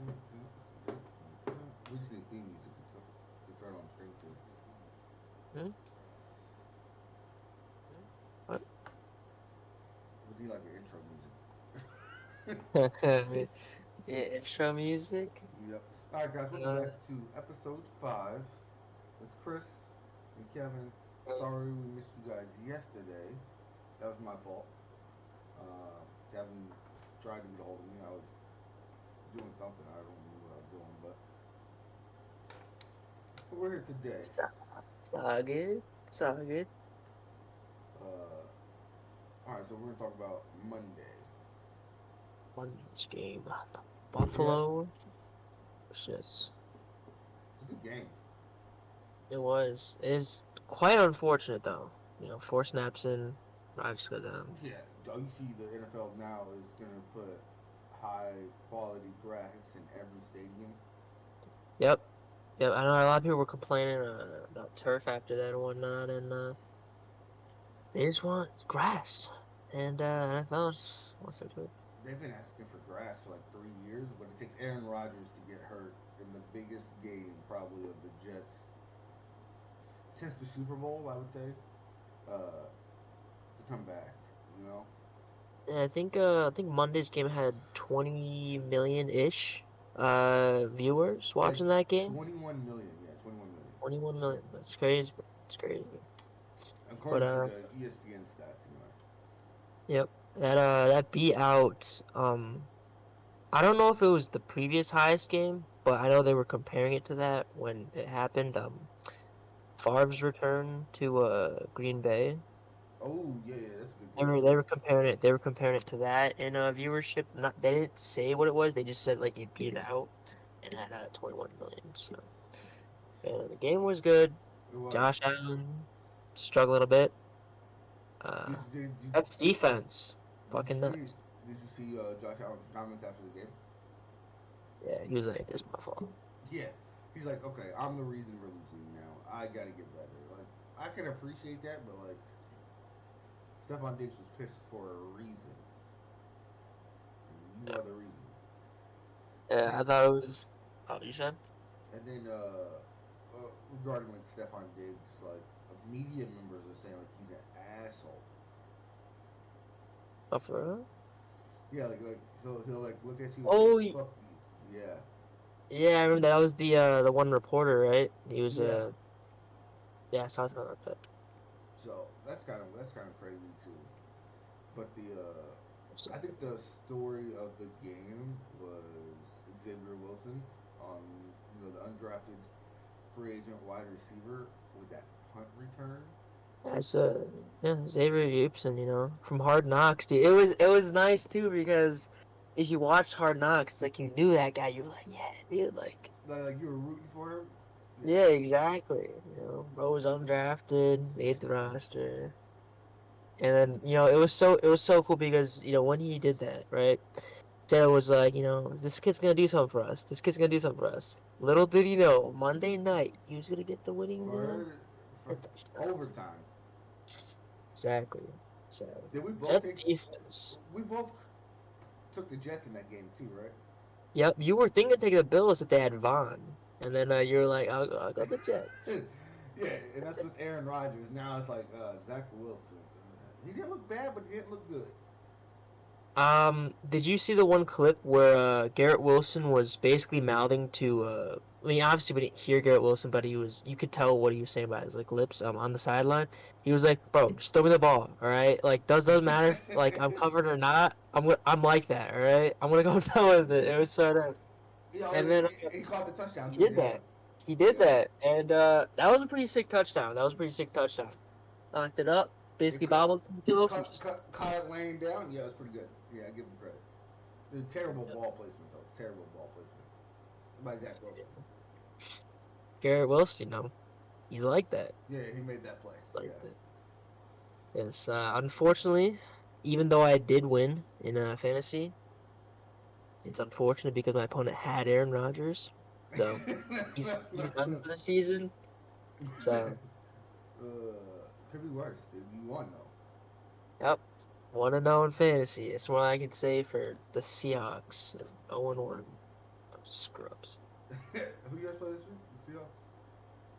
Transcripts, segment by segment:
We just need theme music to turn on stream to. Hmm? What? We need like an intro music. Yeah, intro music. Yep. All right, guys. Welcome Uh, back to episode 5. It's Chris and Kevin. Sorry we missed you guys yesterday. That was my fault. Kevin tried to get a hold of me. I was doing something. I don't remember what I was doing, but we're here today. it's, it's all good. It's all good. Uh, all right, so we're gonna talk about Monday. Monday's game. Yes, Buffalo. Shit. it's a good game. It was. It is quite unfortunate though. Four snaps in. I just go down. Yeah, you see the NFL now is gonna put high quality grass in every stadium. Yep. Yep. I know a lot of people were complaining about turf after that and whatnot, and they just want grass. And NFL wants to do it. They've been asking for grass for like 3 years, but it takes Aaron Rodgers to get hurt in the biggest game probably of the Jets since the Super Bowl. I would say to come back. You know, And I think Monday's game had 20 million ish viewers yeah, watching that game. 21 million. Yeah, 21 million. 21 million. That's crazy. It's crazy. But According to the ESPN stats, anyway. yep. That beat out I don't know if it was the previous highest game, but I know they were comparing it to that when it happened. Favre's return to Green Bay. Oh yeah, that's a good They game were too. they were comparing it they were comparing it to that in viewership. Not they didn't say what it was. They just said like it beat it out and had 21 million. So the game was good. It was. Josh Allen struggled a bit. Uh, that's defense. Did you Fucking see? nuts. Did you see Josh Allen's comments after the game? Yeah, he was like, "It's my fault." Yeah, he's like, okay, I'm the reason we're losing now. I gotta get better. Like, I can appreciate that, but like, Stephon Diggs was pissed for a reason. And you Yeah, are the reason. yeah. And I thought it was. Oh, you said? and then regarding like Stephon Diggs, like media members are saying like he's an asshole. Oh, for real? Yeah, like he'll like look at you and say Oh, fuck you. Yeah, yeah. I remember that was the one reporter, right? He was yeah. yeah. I saw something like that. So that's kind of crazy too. But I think the story of the game was Xavier Wilson, um, the undrafted free agent wide receiver with that punt return. As yeah, Xavier Gibson, from Hard Knocks, dude. It was nice too because as you watched Hard Knocks, like you knew that guy. You were like, yeah, dude, like Like you were rooting for him. Yeah, yeah, exactly. Bro was undrafted, made the roster, and then it was so cool because when he did that, right? Taylor was like, this kid's gonna do something for us. This kid's gonna do something for us. Little did he know, Monday night he was gonna get the winning for for touchdown. overtime. Exactly. So Did we both Jets take? defense. We both took the Jets in that game too, Yep, you were thinking of taking the Bills if they had Vaughn, and then you were like, I'll go the Jets. right? Yeah, and that's with Aaron Rodgers. Now it's like Zach Wilson. He didn't look bad, but he didn't look good. Did you see the one clip where Garrett Wilson was basically mouthing to I mean obviously we didn't hear Garrett Wilson, but you could tell what he was saying by his like lips on the sideline. He was like, "Bro, just throw me the ball, all right? Like doesn't matter if like I'm covered or not. I'm like that, all right? I'm gonna go down with it." It was sort of, Yeah, and then he caught the touchdown he too. did Yeah, that. He did yeah. that, and that was a pretty sick touchdown. That was a pretty sick touchdown. Knocked it up, It basically bobbled himself, and just caught it laying down. Yeah, it was pretty good. Yeah, I give him credit. It was terrible ball placement though. Terrible ball placement by Zach Wilson. Garrett Wilson, he's like that. Yeah, he made that play. Yeah. Like that. Yes, unfortunately, even though I did win in fantasy, it's unfortunate because my opponent had Aaron Rodgers, so he's done for the season. So, Could be worse, dude. You won though. yep, 1-0 in fantasy. It's what I can say for the Seahawks. 0-1. scrubs. Who you guys play this week? The Seahawks.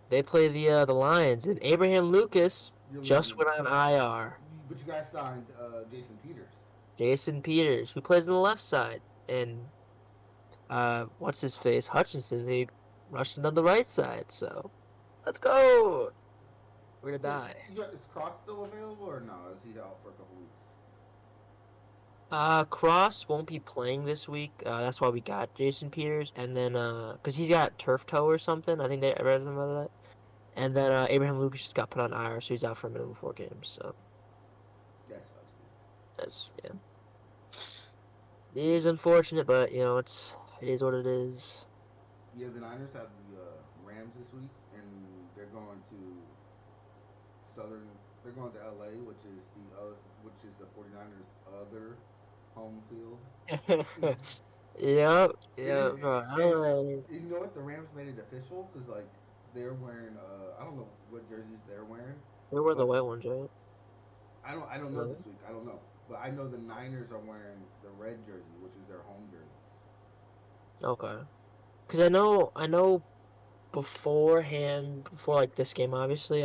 They play the Lions, and Abraham Lucas You're leaving just them, went on IR. but you guys signed Jason Peters. Jason Peters, who plays on the left side, and what's his face? Hutchinson, he rushed on the right side. So let's go. We're gonna Okay, die. is Cross still available or no? Is he out for a couple weeks? Cross won't be playing this week. That's why we got Jason Peters, and then cause he's got turf toe or something. I think I read something about that. And then Abraham Lucas just got put on IR, so he's out for a minimum 4 games. So That sucks, dude. that's yeah. It is unfortunate, but it is what it is. Yeah, the Niners have the Rams this week, and they're going to Southern. They're going to LA, which is the 49ers' other home field. Yep, And, yep, bro. and LA. you know what? The Rams made it official because like they're wearing I don't know what jerseys they're wearing, They were the but white ones, right? I don't know Really? this week. I don't know, but I know the Niners are wearing the red jersey, which is their home jerseys. Okay. Because I know beforehand, before like this game, obviously,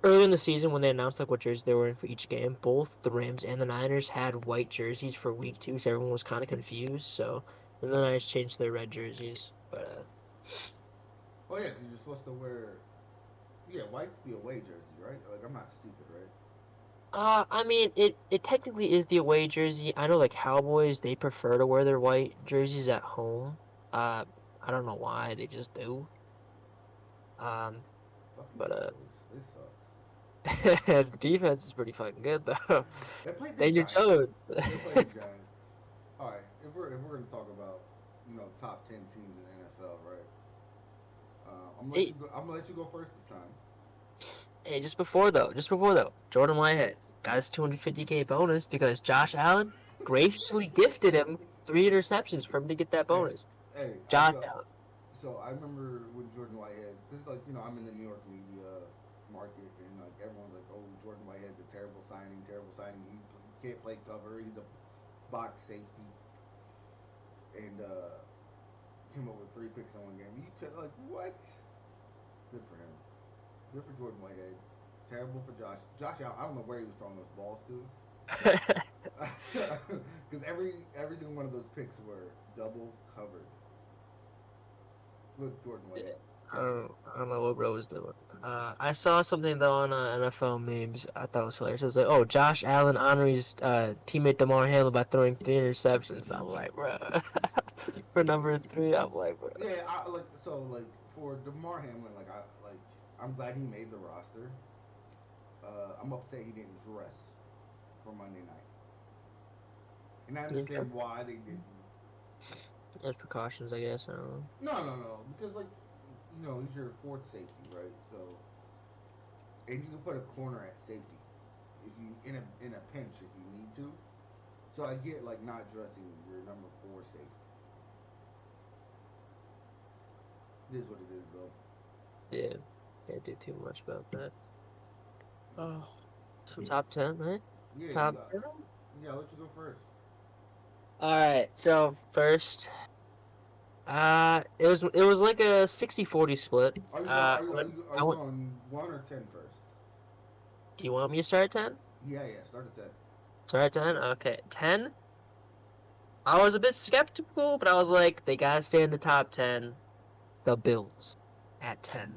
early in the season when they announced like what jersey they were wearing for each game, both the Rams and the Niners had white jerseys for week 2, so everyone was kind of confused. So then the Niners changed their red jerseys, but Oh yeah, because you're supposed to wear. Yeah, white's the away jersey, right? Like I'm not stupid, right? I mean, it technically is the away jersey. I know the Cowboys, they prefer to wear their white jerseys at home. Uh, I don't know why, they just do. Um, Fucking but Cowboys, they suck. the defense is pretty fucking good though. They played the Daniel Giants. Jones. They played the Giants. All right, if we're gonna talk about top 10 teams in the NFL, right? I'm gonna let Hey, you go. I'm gonna let you go first this time. hey, just before though, Jordan Whitehead got his 250K bonus because Josh Allen graciously gifted him 3 interceptions for him to get that Hey, bonus. hey, Josh Allen. so I remember when Jordan Whitehead, because like I'm in the New York media market, and like everyone's like, oh, Jordan Whitehead's a terrible signing, terrible signing. He can't play cover. He's a box safety, and came up with 3 picks in one game. Like what? Good for him. Good for Jordan Whitehead. Terrible for Josh. Josh Allen. I don't know where he was throwing those balls to, because every single one of those picks were double covered with Jordan Whitehead catching it. I don't know what bro was doing. I saw something though on NFL memes. I thought it was hilarious. It was like, "Oh, Josh Allen honors teammate DeMar Hamlin by throwing 3 interceptions." I'm like, bro, for number 3, I'm like, bro. Yeah, like for Demar Hamlin, I'm glad he made the roster. I'm upset he didn't dress for Monday night, and I Okay. understand why they didn't. As precautions, I guess. I don't know. No, because he's your fourth safety, right? So, and you can put a corner at safety if you in a pinch if you need to. So I get like not dressing your number 4 safety. It is what it is, though. Yeah, can't do too much about that. Oh, so top 10, right? Yeah, Top 10. I'll let you go first. All right. So first, it was like a 60-40 split. Are you going? Are I you went. going 1 or 10 first? Do you want me to start at 10? Yeah. Start at 10. Start at 10. Okay, 10. I was a bit skeptical, but I was like, they gotta stay in the top 10. The Bills at 10.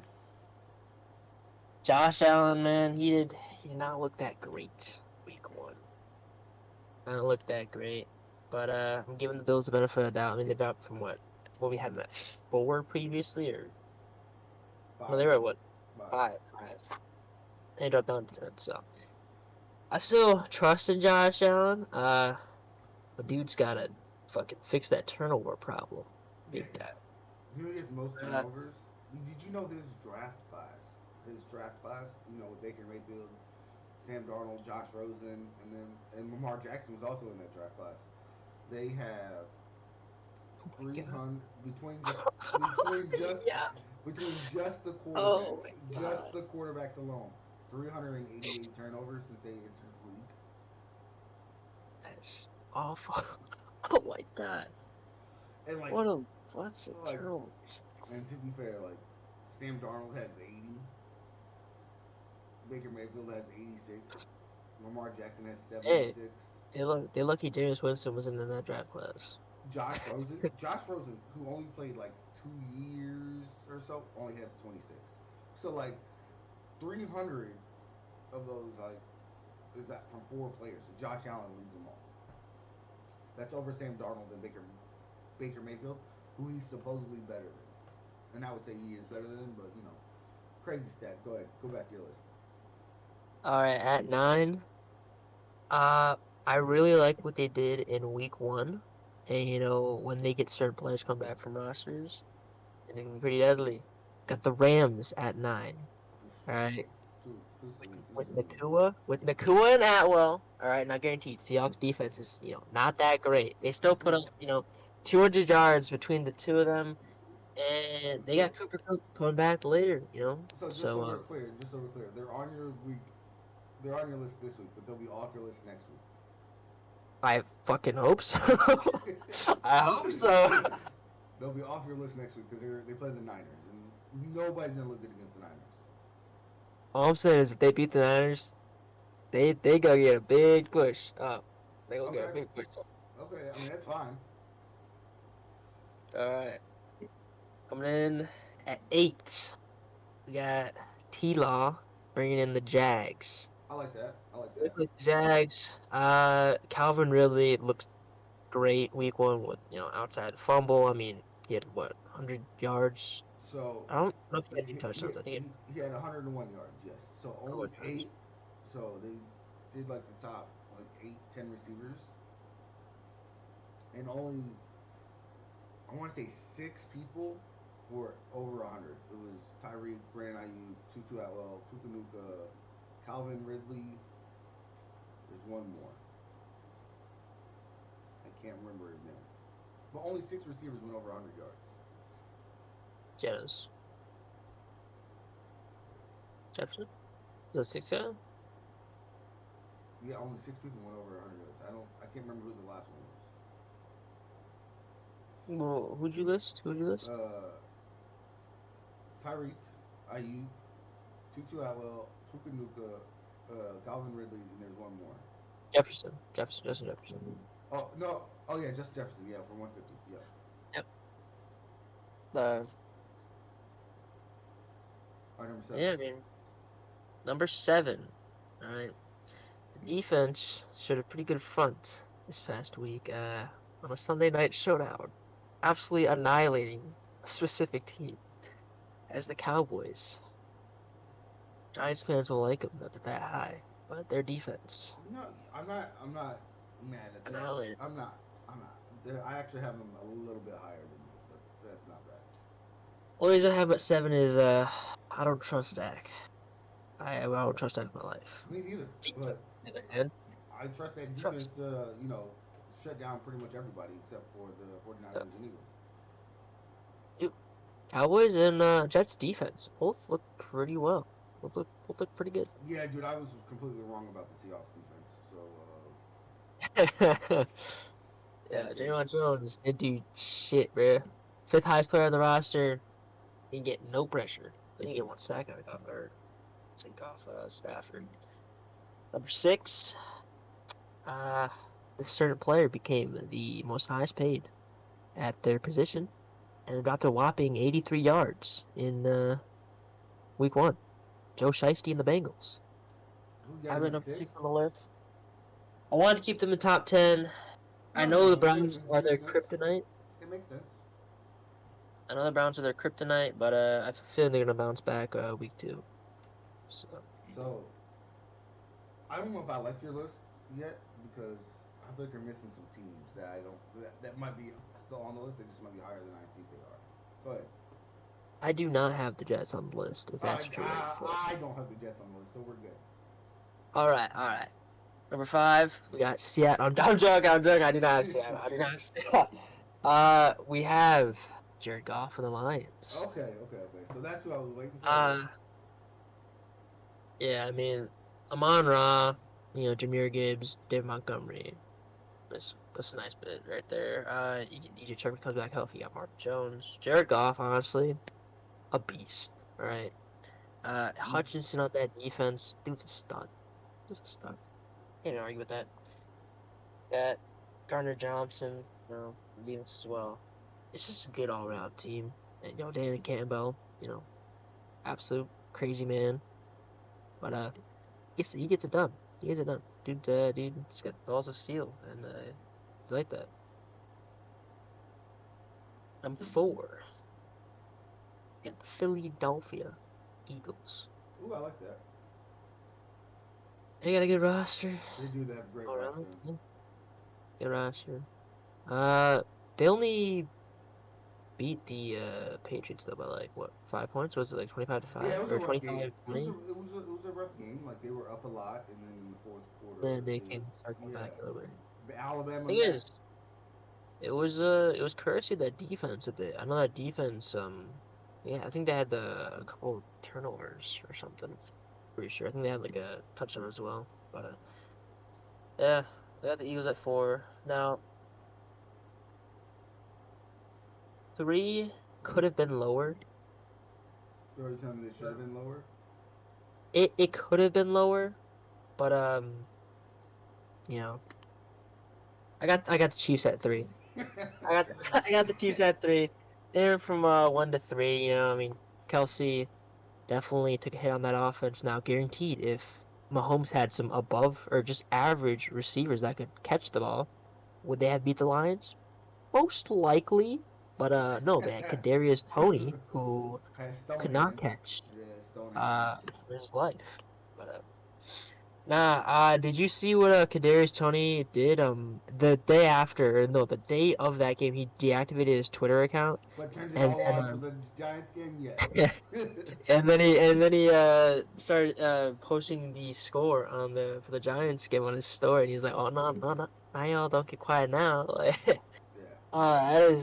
Josh Allen, man, he did not look that great week 1. Not look that great, but I'm giving the Bills the benefit of the doubt. I mean, they dropped from what we had them at 4 previously, or no, 5. they were at what 5. 5. They dropped down to 10, so I still trust in Josh Allen. The dude's gotta fucking fix that turnover problem, Yeah. big time. You know he has most Uh, turnovers. Did you know his draft class, with Baker Mayfield, Sam Darnold, Josh Rosen, and Lamar Jackson was also in that draft class. They have oh my god. 300 between just Yeah. between Oh my just god. the quarterbacks alone, 388 turnovers since they entered the league. That's awful. Oh my god. And like, what's a like, terrible. and to be fair, like, Sam Darnold has 80, Baker Mayfield has 86, Lamar Jackson has Hey, 76. they lucky Jameis Winston wasn't in that draft class. Josh Rosen, who only played like 2 years or so, only has 26. So like 300 of those like is that from 4 players. So Josh Allen leads them all. That's over Sam Darnold and Baker Mayfield, who he's supposedly better than. And I would say he is better than, but crazy stat. Go ahead, go back to your list. All right, at 9, uh, I really like what they did in week 1, and when they get certain players come back from rosters, and it can be pretty deadly. Got the Rams at 9. All right, Too soon, too with soon. Nakua and Atwell. All right, not guaranteed. Seahawks defense is not that great. They still put up 200 yards between the two of them, and they So got Cooper Kupp coming back later. so just so So we're clear, they're on your week. They're on your list this week, but they'll be off your list next I fucking hope so. I hope week. so. They'll be off your list next week because they play the Niners, and nobody's gonna look good against the Niners. All I'm saying is if they beat the Niners, they go get a big push up. They go get a Okay, big push up. okay. I mean that's fine. All right, coming in at 8, we got T-Law bringing in the Jags. I like that. I like Look that. like the Jags. Calvin Ridley looked great week 1 with outside the fumble. I mean, he had what 100 yards. So I don't know if he had any he, he, touchdowns. I think he had 101 yards. Yes. So he only had. 8. So they did like the top like 8, 10 receivers, and only I want to say 6 people were over 100. It was Tyreek, Brandon Ayuk, Tutu Atwell, Pukanuka, Calvin Ridley. There's one more. I can't remember his name. But only 6 receivers went over 100 yards. Jennings. Jefferson? Is that 6 guy? Yeah, only 6 people went over 100 yards. I can't remember who the last one Well, who'd you list? Who'd you was. list? Tyreek, Ayuk, Tutu Atwell, Pukanuka, Calvin Ridley, and there's one more. Jefferson. Justin Jefferson. Oh no! Oh yeah, just Jefferson. Yeah, for 150. Yeah. Yep. Uh, All right, number 7. yeah, I mean, number 7. All right. The defense showed a pretty good front this past week on a Sunday night showdown, absolutely annihilating a specific team as the Cowboys. Giants fans will like them, they're that high, but their defense No, I'm not. I'm not mad at that. annihilated. I'm not. I'm not. I actually have them a little bit higher than you, but that's not bad. Only reason I have at 7 is I don't trust Dak. I don't trust Dak in my life. Me neither. Defense, But on the other hand, I trust that defense trust. to shut down pretty much everybody except for the 49ers and Eagles. Dude, Cowboys and Jets defense both look pretty well. Both look pretty good. Yeah, dude, I was completely wrong about the Seahawks defense. So Yeah, gotta take Draymond Jones didn't do shit, bro. 5th highest player on the roster. Didn't get no pressure. Didn't get one sack out of Stafford. Number 6, uh, this certain player became the most highest paid at their position and dropped a whopping 83 yards in week 1. Joe Shiesty and the Bengals. who you got I'm him at at number 6? 6 on the list. I wanted to keep them in top 10. I No, know no, the it makes Browns sense. It are makes their sense. kryptonite. It makes sense. I know the Browns are their kryptonite, but I have a feeling they're gonna bounce back week 2. So So I don't know if I like your list yet because I feel like you're missing some teams that I don't that might be still on the list. They just might be higher than I think they are. Go ahead. I do not have the Jets on the list, if that's what you're waiting for. I don't have the Jets on the list, so we're good. All right. Number 5, we got Seattle. I'm joking. I do not have Seattle. I do not have Seattle. We have Jared Goff and the Lions. Okay. So that's what I was waiting for. Uh, yeah, I mean, Amon Ra, Jameer Gibbs, Dave Montgomery. Let's That's a nice bit right there. EJ Tucker comes back healthy. You got Mark Jones. Jared Goff, honestly, a beast. All right. Hutchinson on that defense. Dude's a stud. Dude's a stud. Can't even argue with that. Got Gardner Johnson, defense as well. It's just a good all-around team. And, Danny Campbell, absolute crazy man. But, he gets it done. He gets it done. Dude's got balls of steel. And, he's like that. Number 4. Got the Philadelphia Eagles. Ooh, I like that. They got a good roster. They do. They have a great All roster. around. Good roster. They only beat the Patriots though by like what 5 points? Was it like 25-5 Yeah, it was a or rough game. 25-20? It was a rough game. Like they were up a lot, and then in the fourth quarter, Then they came circling yeah, back a little bit. Alabama Thing back. is, it was courtesy of that defense a bit. I know that defense. Yeah, I think they had a couple turnovers or something. Pretty sure. I think they had like a touchdown as well. But yeah, they got the Eagles at 4 now. 3 could have been lower. Are you telling me they should have been lower? It could have been lower, but you know, I got the Chiefs at 3. I got the Chiefs at 3. They're from 1 to 3. I mean, Kelsey definitely took a hit on that offense. Now, guaranteed, if Mahomes had some above or just average receivers that could catch the ball, would they have beat the Lions? Most likely, but no, they had Kadarius Toney who Has stone could not hands. catch Yeah, stone hands. for his life. But nah, did you see what Kadarius Toney did? The day after, or no, the day of that game, he deactivated his Twitter account, But turns it and all then on for the Giants game. Yes. and then he started posting the score on the for the Giants game on his story, and he's like, "Oh no, no, no, now y'all don't get quiet now." Like, Yeah.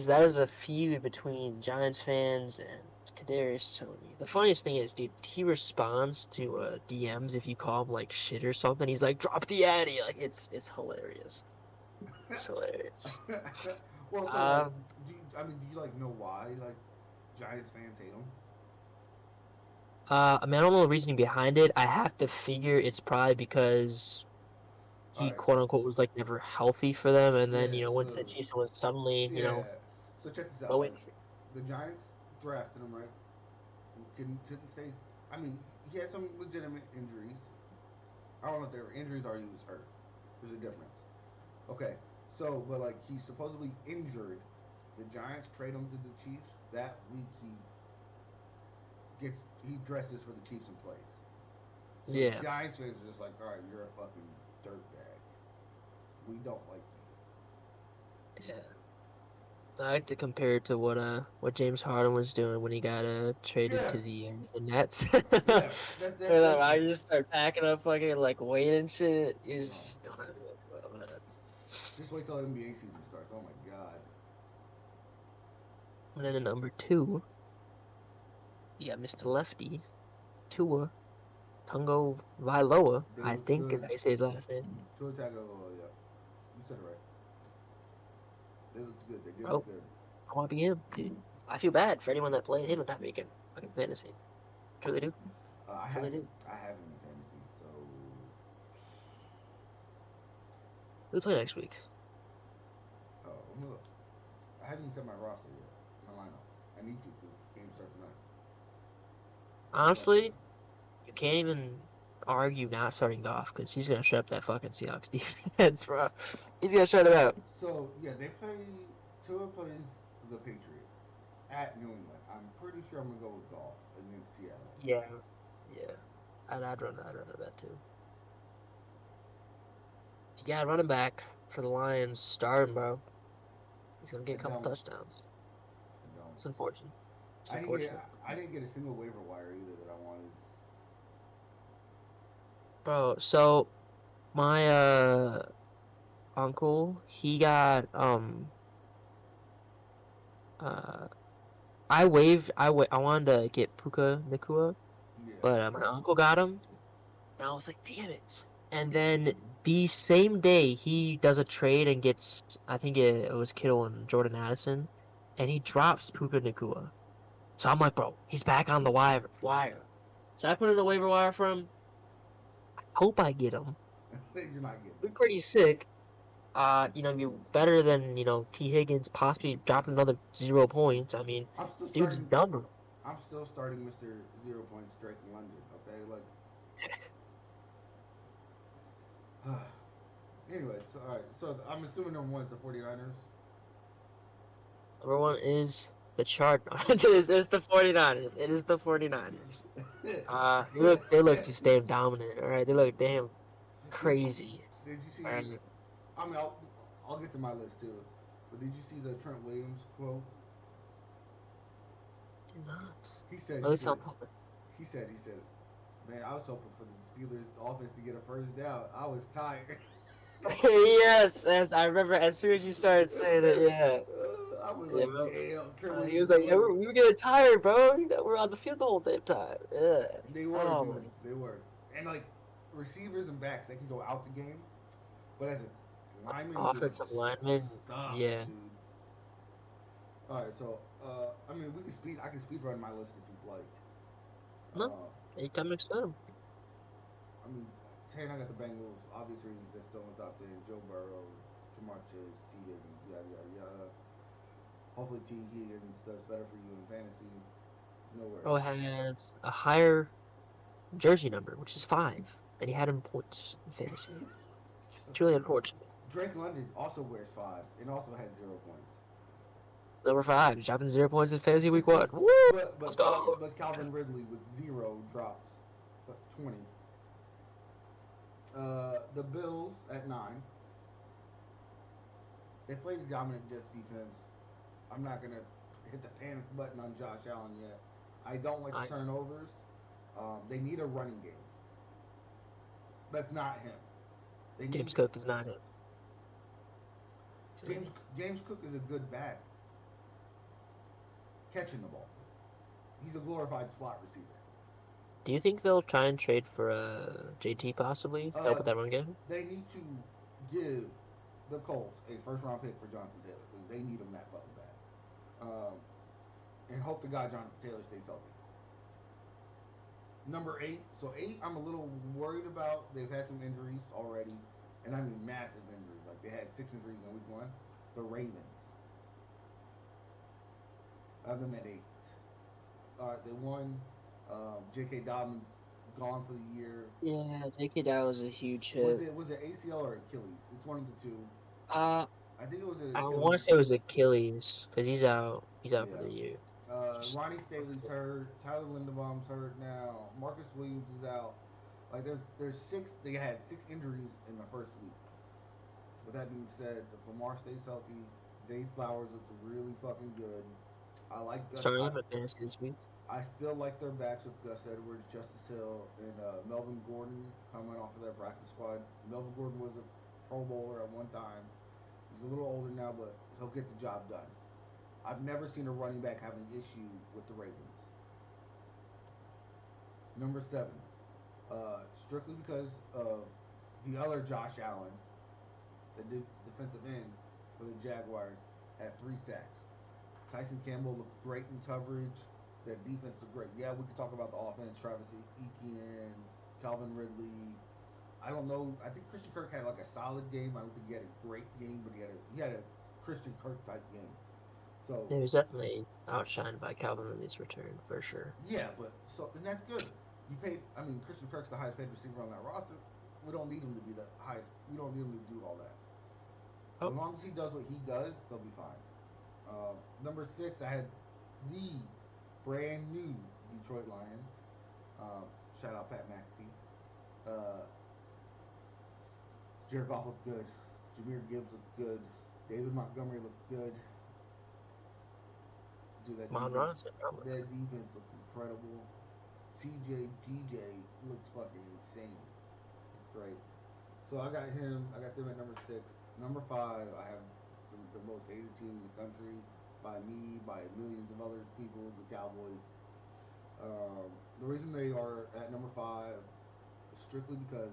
that is a feud between Giants fans and Kadarius Toney. The funniest thing is, dude, he responds to DMs if you call him like shit or something. He's like, "Drop the Addy!" Like it's hilarious. It's hilarious. Well, so like, Um, do you like know why like Giants fans hate him? I mean, I don't know the reasoning behind it. I have to figure it's probably because All he right. quote unquote was like never healthy for them, and then Yeah. once So the season was suddenly yeah. So check this out. low Like, injury. the Giants drafted him right. Couldn't say. I mean, he had some legitimate injuries. I don't know if they were injuries or he was hurt. There's a difference. Okay. So, but like he's supposedly injured. The Giants trade him to the Chiefs. That week he dresses for the Chiefs and plays. So Yeah, Giants fans are just like, all right, you're a fucking dirtbag. We don't like yeah. I like to compare it to what James Harden was doing when he got you. traded Yeah, to the Nets. yeah. That's I just start packing up fucking like weight and shit. You oh just just wait till NBA season starts. Oh my god. and then the number 2, you got Mr. Lefty, Tua Tungo Vailoa, They I look think is good. how you say his last name. Tua Tago, yeah. You said it right. They looked good. They did Bro, look good. I want to be him, dude. I feel bad for anyone that played him in that weekend. Fucking fantasy. Truly do. I Truly haven't. do. I haven't in fantasy, so We play next week. let me look. I haven't even set my roster yet. My lineup. I need to because the game starts tonight. But Honestly, you can't even argue not starting Goff because he's gonna shut up that fucking Seahawks defense, bro. He's gonna shut it out. so yeah, they play. Tua plays the Patriots at New England. I'm pretty sure I'm gonna go with Golf against Seattle. Yeah. Yeah. I'd run that too. You got running back for the Lions, start him, bro. He's gonna get I a couple don't. touchdowns. I don't. It's unfortunate. It's I didn't get. unfortunate. I didn't get a single waiver wire either that I wanted. Bro, so my uncle, he got uh I wanted to get Puka Nakua, Yeah. but my uncle got him, and I was like, damn it. And then the same day he does a trade and gets, I think it was Kittle and Jordan Addison, and he drops Puka Nakua. So I'm like, bro, he's back on the wire. So I put in a waiver wire for him. Hope I get him. You're not getting We're pretty sick. Be better than, T. Higgins possibly dropping another 0 points. I mean, I'm still dude's starting. done. I'm still starting Mr. 0 points Drake in London. Okay, like. Anyways, all right. So I'm assuming number one is the 49ers. Number one is the chart. It's the 49ers. It is the 49ers. They look just damn dominant. All right, they look damn did, crazy. did you All see? right. I mean, I'll get to my list too. But did you see the Trent Williams quote? Did not. He said. At He least said. I'm hoping. He said. He said. Man, I was hoping for the Steelers offense to get a first down. I was tired. Yes, as I remember, as soon as you started saying it, yeah, I was like, yeah. damn, Trent He Williams was like, yeah, delivered. we were getting tired, bro. We're on the field the whole damn time. Yeah. They were Oh too. my. They were. And like receivers and backs, they can go out the game. But as a lineman, you're Offensive lineman, stuck, yeah. dude. All right, so I mean, we can speed. I can speed run my list if you'd like. No, Uh, anytime next time. I mean, 10. I got the Bengals. Obvious reasons they're still in the top 10. Joe Burrow, Jamar Chase, T. Higgins, yada yada yada. Hopefully, T. Higgins does better for you in fantasy. No Bro worries. has a higher jersey number, which is 5, than he had in points in fantasy. It's really unfortunate. Drake London also wears 5 and also had 0 points. Number 5, dropping 0 points in fantasy week 1. Woo! but Let's but Cal, go. but Calvin Ridley with 0 drops, 20. The Bills at 9. They play the dominant Jets defense. I'm not gonna hit the panic button on Josh Allen yet. I don't like the I turnovers. They need a running game. That's not him. They James need Cook is not it. James James Cook is a good back catching the ball. He's a glorified slot receiver. Do you think they'll try and trade for JT possibly to help Uh, with that run game? they need to give the Colts a first round pick for Jonathan Taylor because they need him that fucking bad. And hope to God Jonathan Taylor stays healthy. Number 8. So 8, I'm a little worried about. They've had some injuries already, and I mean massive injuries. Like they had 6 injuries in week 1. The Ravens. I have them at 8. All right, they won. J.K. Dobbins gone for the year. Yeah, JK, that was a huge Was hit. it ACL or Achilles? It's one of the two. Uh, I think it was an I want to Achilles. say it was Achilles because he's out. He's out for Yeah. the year. Just Ronnie Staley's hurt. Tyler Linderbaum's hurt now. Marcus Williams is out. Like there's 6. They had 6 injuries in the first week. With that being said, if Lamar stays healthy, Zay Flowers looks really fucking good. I like Gus. starting him at fantasy this week. I still like their backs with Gus Edwards, Justice Hill, and Melvin Gordon coming off of their practice squad. Melvin Gordon was a Pro Bowler at one time. He's a little older now, but he'll get the job done. I've never seen a running back have an issue with the Ravens. Number 7, strictly because of the other Josh Allen, the defensive end for the Jaguars, had 3 sacks. Tyson Campbell looked great in coverage. Their defense looked great. Yeah, we could talk about the offense. Travis Etienne, Calvin Ridley. I don't know. I think Christian Kirk had like a solid game. I don't think he had a great game, but he had a Christian Kirk type game. So He was definitely outshined by Calvin Ridley's return for sure. yeah, and that's good. You paid. I mean, Christian Kirk's the highest paid receiver on that roster. We don't need him to be the highest. We don't need him to do all that. As Oh, long as he does what he does, they'll be fine. Number 6, I had the brand new Detroit Lions. Um, Shout out Pat McAfee. Jared Goff looked good. Jameer Gibbs looked good. David Montgomery looked good. Dude, Mon Robinson, I'm with that defense looked incredible. CJ GJ looks fucking insane. It's great. So I got him. I got them at number 6. Number 5, I have the most hated team in the country by me, by millions of other people, the Cowboys. The reason they are at number 5 is strictly because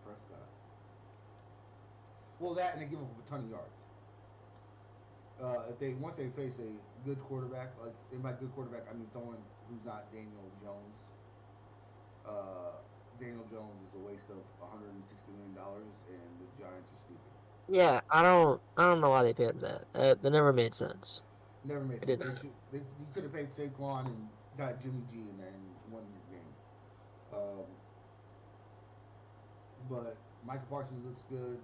Prescott. Well, that and they give up a ton of yards. If they once they face a good quarterback, like and by good quarterback I mean someone who's not Daniel Jones. Uh, Daniel Jones is a waste of $160 million, and the Giants are stupid. Yeah, I don't know why they paid him that. That never made sense. Never made It sense. did They not. should. You could have paid Saquon and got Jimmy G in there and won the game. Um, but Michael Parsons looks good.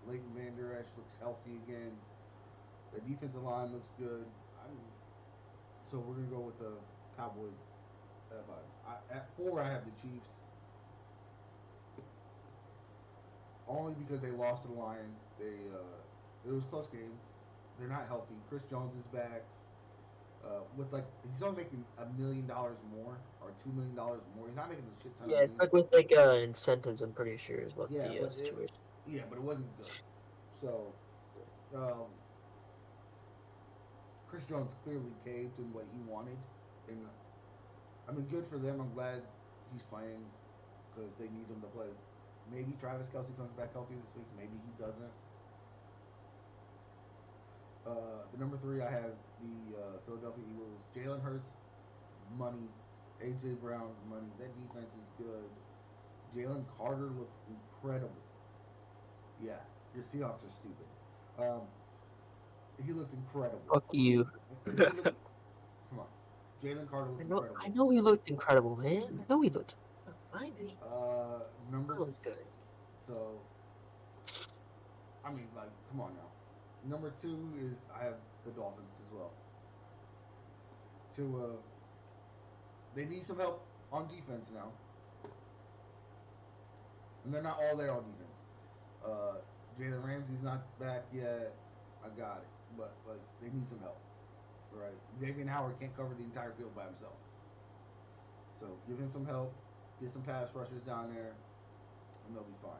Leighton Vander Esch looks healthy again. The defensive line looks good. So we're gonna go with the Cowboys at five. At four, I have the Chiefs, only because they lost to the Lions. It was a close game. They're not healthy. Chris Jones is back. With like he's only making $1 million more or $2 million more. He's not making a shit ton of Yeah, it's money. like with like incentives. I'm pretty sure is what Yeah, the situation. but it wasn't good. So um, Chris Jones clearly caved in what he wanted, and I mean, good for them. I'm glad he's playing because they need him to play. Maybe Travis Kelsey comes back healthy this week. Maybe he doesn't. The number three, I have the Philadelphia Eagles. Jalen Hurts, money. AJ Brown, money. That defense is good. Jalen Carter looked incredible. Yeah, your Seahawks are stupid. Um, he looked incredible. Fuck you. He looked. Come on, Jalen Carter looked I incredible. know he looked incredible, man. I know he looked. I know he Number. looked good. So I mean, like, come on now. Number two is I have the Dolphins as well. To They need some help on defense now, and they're not all there on defense. Uh, Jalen Ramsey's not back yet. I got it, but like they need some help, right? Xavier Howard can't cover the entire field by himself, so give him some help. Get some pass rushers down there, and they'll be fine.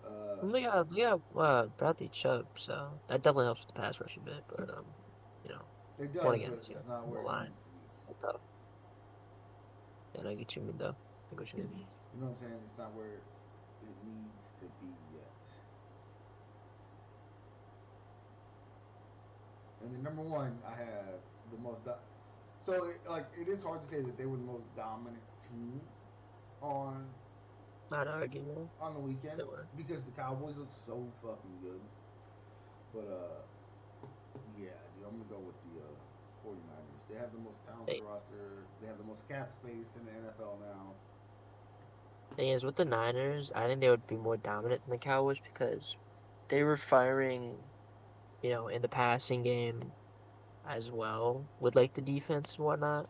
Uh, And they got Bradley Chubb, so that definitely helps with the pass rush a bit. But you know, it one does, but against it's not the where it line. needs to be. Tough. And I get you mean though. I get what you mean. You know what I'm saying? It's not where it needs to be yet. And then number one, I have the most. So like it is hard to say that they were the most dominant team on Not arguing. on the They weekend were. because the Cowboys look so fucking good. But yeah, dude, I'm gonna go with the 49ers. They have the most talented Hey, roster. They have the most cap space in the NFL now. thing is, with the Niners, I think they would be more dominant than the Cowboys because they were firing, in the passing game as well with like the defense and whatnot.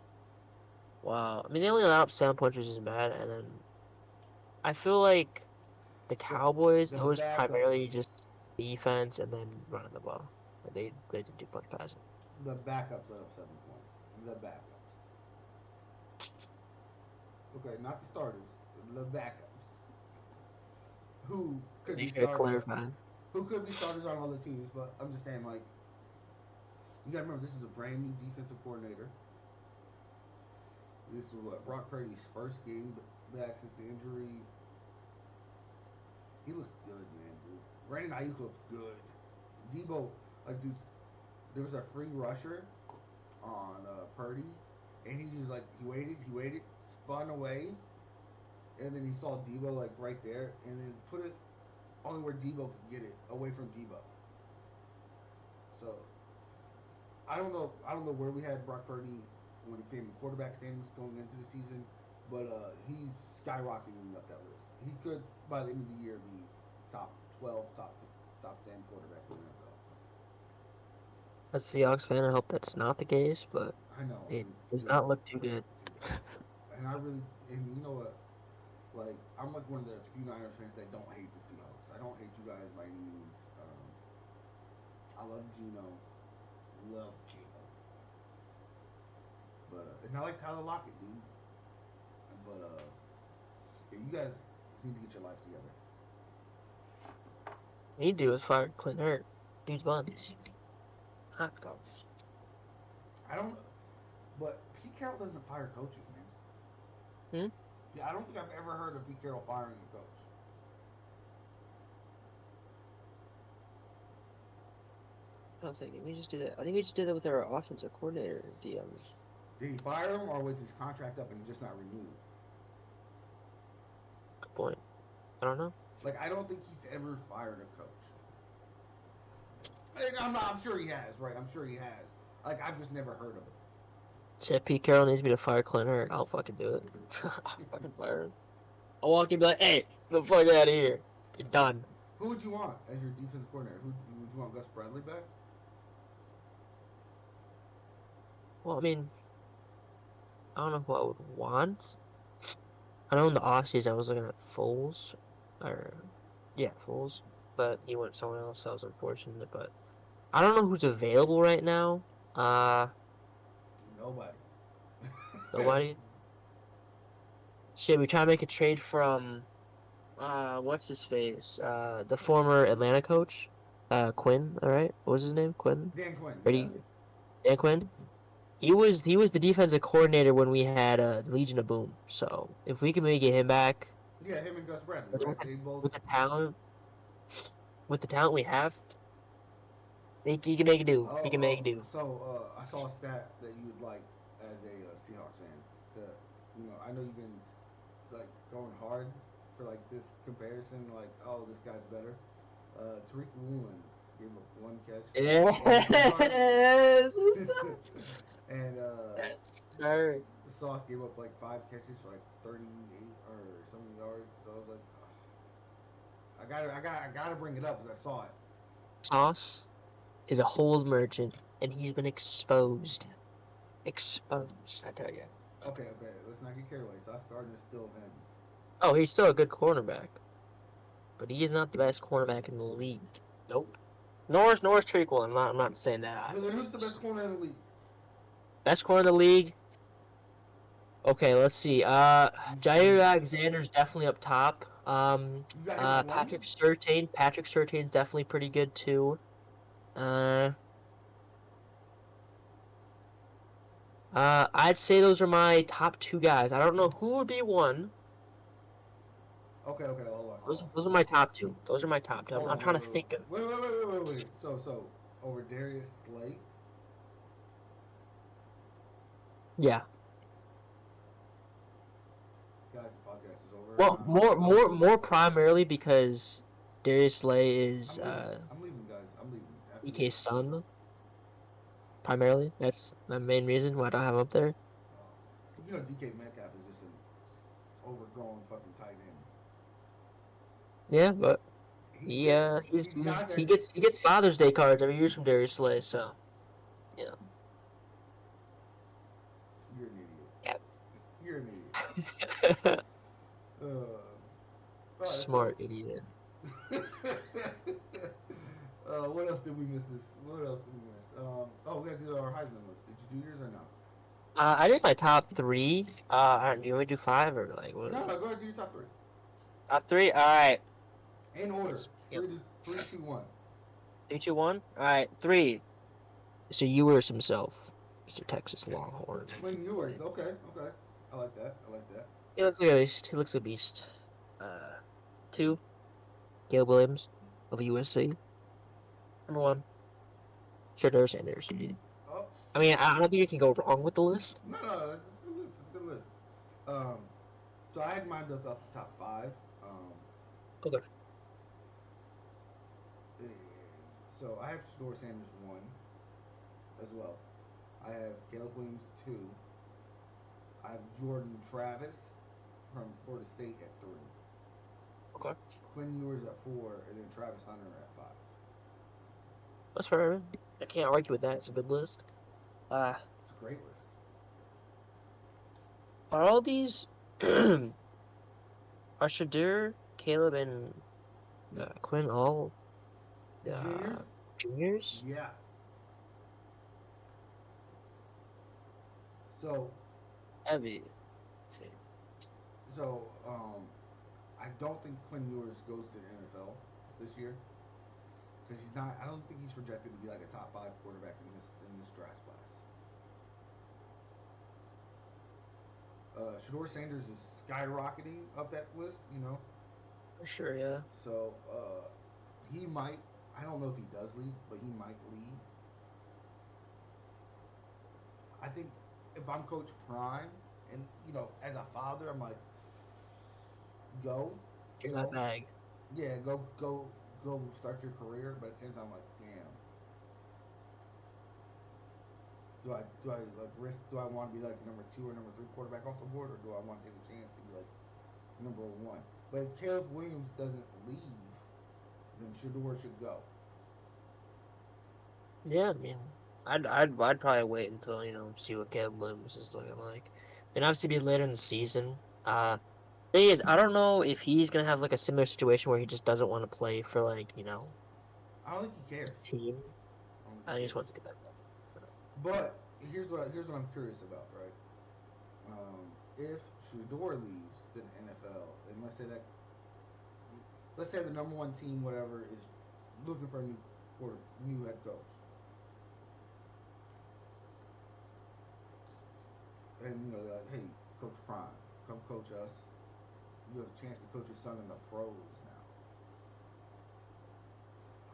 Wow. I mean, they only allowed up 7 points, which isn't bad. And then I feel like the The Cowboys, the it was primarily backups just defense and then running the ball. Like they didn't do much passing. the backups let up 7 points. The backups. Okay, not the starters. The backups. Who could be Make sure to starters clarify. who could be starters on other teams, but I'm just saying, like, you gotta remember, this is a brand new defensive coordinator. This is what Brock Purdy's first game back since the injury. He looks good, man, dude. Brandon Ayuk looked good. Debo, like, dude, there was a free rusher on Purdy, and he just like he waited, spun away, and then he saw Debo like right there, and then put it only where Debo could get it, away from Debo. So I don't know where we had Brock Purdy when it came to quarterback standings going into the season, but he's skyrocketing up that list. He could by the end of the year be top 12, top 10 quarterback in the NFL. As a Seahawks fan, I hope that's not the case, but I know, it dude, does dude, not look too good. dude. And I really, and you know what? Like, I'm like one of the few Niners fans that don't hate the Seahawks. I don't hate you guys by any means. I love Gino, love Gino, but and I like Tyler Lockett, dude. But yeah, you guys need to get your life together. What you do is fire Clint Hurt. Dude's buns. Hot dogs. I don't, but Pete Carroll doesn't fire coaches, man. Hmm? Yeah, I don't think I've ever heard of Pete Carroll firing a coach. on a second. We just do that. I think we just did that with our offensive coordinator. Did he fire him, or was his contract up and just not renewed? Good point. I don't know. Like, I don't think he's ever fired a coach. I'm sure he has, right? I'm sure he has. Like, I've just never heard of it. Shit, Pete Carroll needs me to fire Clint Hurtt. I'll fucking do it. I'll fucking fire him. I'll walk in and be like, hey, get the fuck out of here. You're done. Who would you want as your defense coordinator? Who would you want? Gus Bradley back? Well, I mean, I don't know who I would want. I know in the offseason I was looking at Foles. Yeah, Foles. But he went somewhere else, so that was unfortunate. But I don't know who's available right now. Nobody. Nobody. Shit, we try to make a trade from what's his face? The former Atlanta coach, Quinn. All right, what was his name? Quinn. Dan Quinn. Yeah. Ready? Dan Quinn. He was the defensive coordinator when we had the Legion of Boom. So if we can maybe get him back Yeah, him and Gus Bradley, with, right? They both. with the talent, we have, he can make it do. He can make it do. So I saw a stat that you would like as a Seahawks fan. That I know you've been like going hard for like this comparison. Like, oh, this guy's better. Tariq Woolen gave up one catch. Yes. What's up? And Yes, sir. Sauce gave up like 5 catches for like 38 or something yards. So I was like, I gotta bring it up because I saw it. Sauce is a hold merchant, and he's been exposed. Exposed, I tell you. Okay, let's not get carried away. Sauce Gardner's still him. Oh, he's still a good cornerback, but he is not the best cornerback in the league. Nope. Norris Treacle. I'm not saying that. Who's the best corner in the league? Best corner in the league. Okay, let's see. Jair Alexander's definitely up top. Patrick Surtain's definitely pretty good too. I'd say those are my top two guys. I don't know who would be one. Okay, hold on. Those are my top two. Those are my top two. I'm trying to think of. Wait. So over Darius Slate. Yeah. Guys, the podcast is over. Well, more primarily because Darius Slay is I'm leaving, guys. I'm leaving. DK's son. Primarily, that's the main reason why I don't have him up there. DK Metcalf is just an overgrown fucking tight end. Yeah, but he gets Father's Day cards every year from Darius Slay, so yeah. You're an idiot. Yeah. You're an idiot. Smart idiot. What else did we miss? We gotta do our Heisman list. Did you do yours or not? I did my top three. Do you want me to do five or like what? No, go ahead, do your top three. Top three. All right. In order. Three, 2, 1. 3, 2, 1. All right. 3. Mr. Ewers himself, Mr. Texas Longhorn. Quinn Ewers. Okay. I like that. He looks like a beast. 2. Caleb Williams of USC. Number 1. Shedeur Sanders. Oh. I mean, I don't think you can go wrong with the list. No, it's a good list. So I had mine built off the top 5. Okay. So I have Shedeur Sanders 1 as well. I have Caleb Williams 2. I have Jordan Travis from Florida State at 3. Okay. Quinn Ewers at 4, and then Travis Hunter at 5. That's fair. I can't argue with that. It's a good list. It's a great list. Are all these are Shedeur, Caleb, and Quinn all juniors? Yeah. So Heavy. So I don't think Quinn Ewers goes to the NFL this year because he's not. I don't think he's projected to be like a top 5 quarterback in this draft class. Shedeur Sanders is skyrocketing up that list, For sure, yeah. So he might. I don't know if he does leave, but he might leave I think if I'm Coach Prime, and as a father, I'm like, go, Get that go, bag. yeah, go, start your career. But at the same time, I'm like, damn, do I like risk? Do I want to be like the number 2 or number 3 quarterback off the board, or do I want to take a chance to be like number 1? But if Caleb Williams doesn't leave, then Shador should go. Yeah, I mean, I'd probably wait until see what Caleb Williams is looking like, and obviously be later in the season. Thing is, I don't know if he's gonna have like a similar situation where he just doesn't want to play for like I don't think he cares. his team. I don't think I he just cares. want to get that. But here's what I'm curious about, right? If Shador leaves to the NFL, and let's say the number 1 team, whatever, is looking for a new head coach, and they're like, hey, Coach Prime, come coach us. You have a chance to coach your son in the pros now.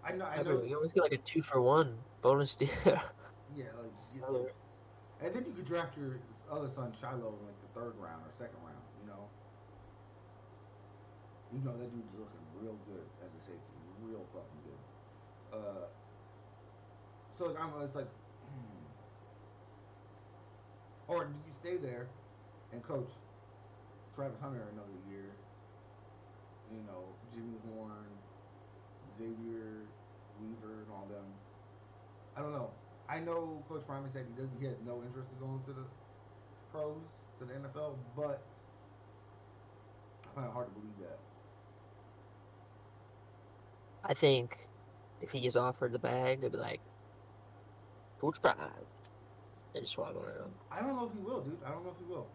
I know. Remember, you always get like a 2-for-1 bonus deal. Yeah, like and then you could draft your other son Shiloh in like the 3rd round or 2nd round. That dude's looking real good as a safety, real fucking good. So it's like, or do you stay there and coach Travis Hunter another year? Jimmy Horn, Xavier Weaver, and all them. I don't know. I know Coach Prime said he has no interest in going to the pros, to the NFL, but I find it hard to believe that. I think if he gets offered the bag, they'd be like, Coach Prime. They just walk around. I don't know if he will, dude. I don't know if he will.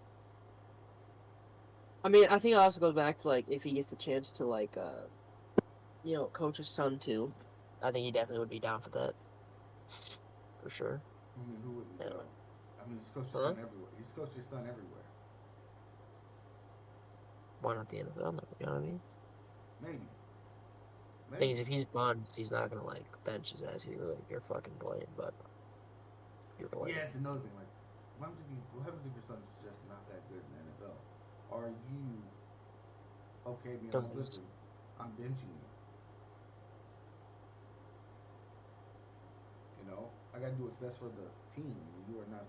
I mean, I think it also goes back to like if he gets the chance to like coach his son too. I think he definitely would be down for that. For sure. I mean, who wouldn't Yeah. go? I mean, he's coached his Huh? son everywhere. He's coached his son everywhere. Why not the NFL? You know what I mean? Maybe, Thing maybe. is, if he's buns, he's not gonna like bench his ass. He's like, you're fucking playing, but you're Yeah, playing. it's another thing. Like, what happens if your son's just not that good in the NFL? Are you okay being like, Don't lose. listen, I'm benching you? I got to do what's best for the team, and you are not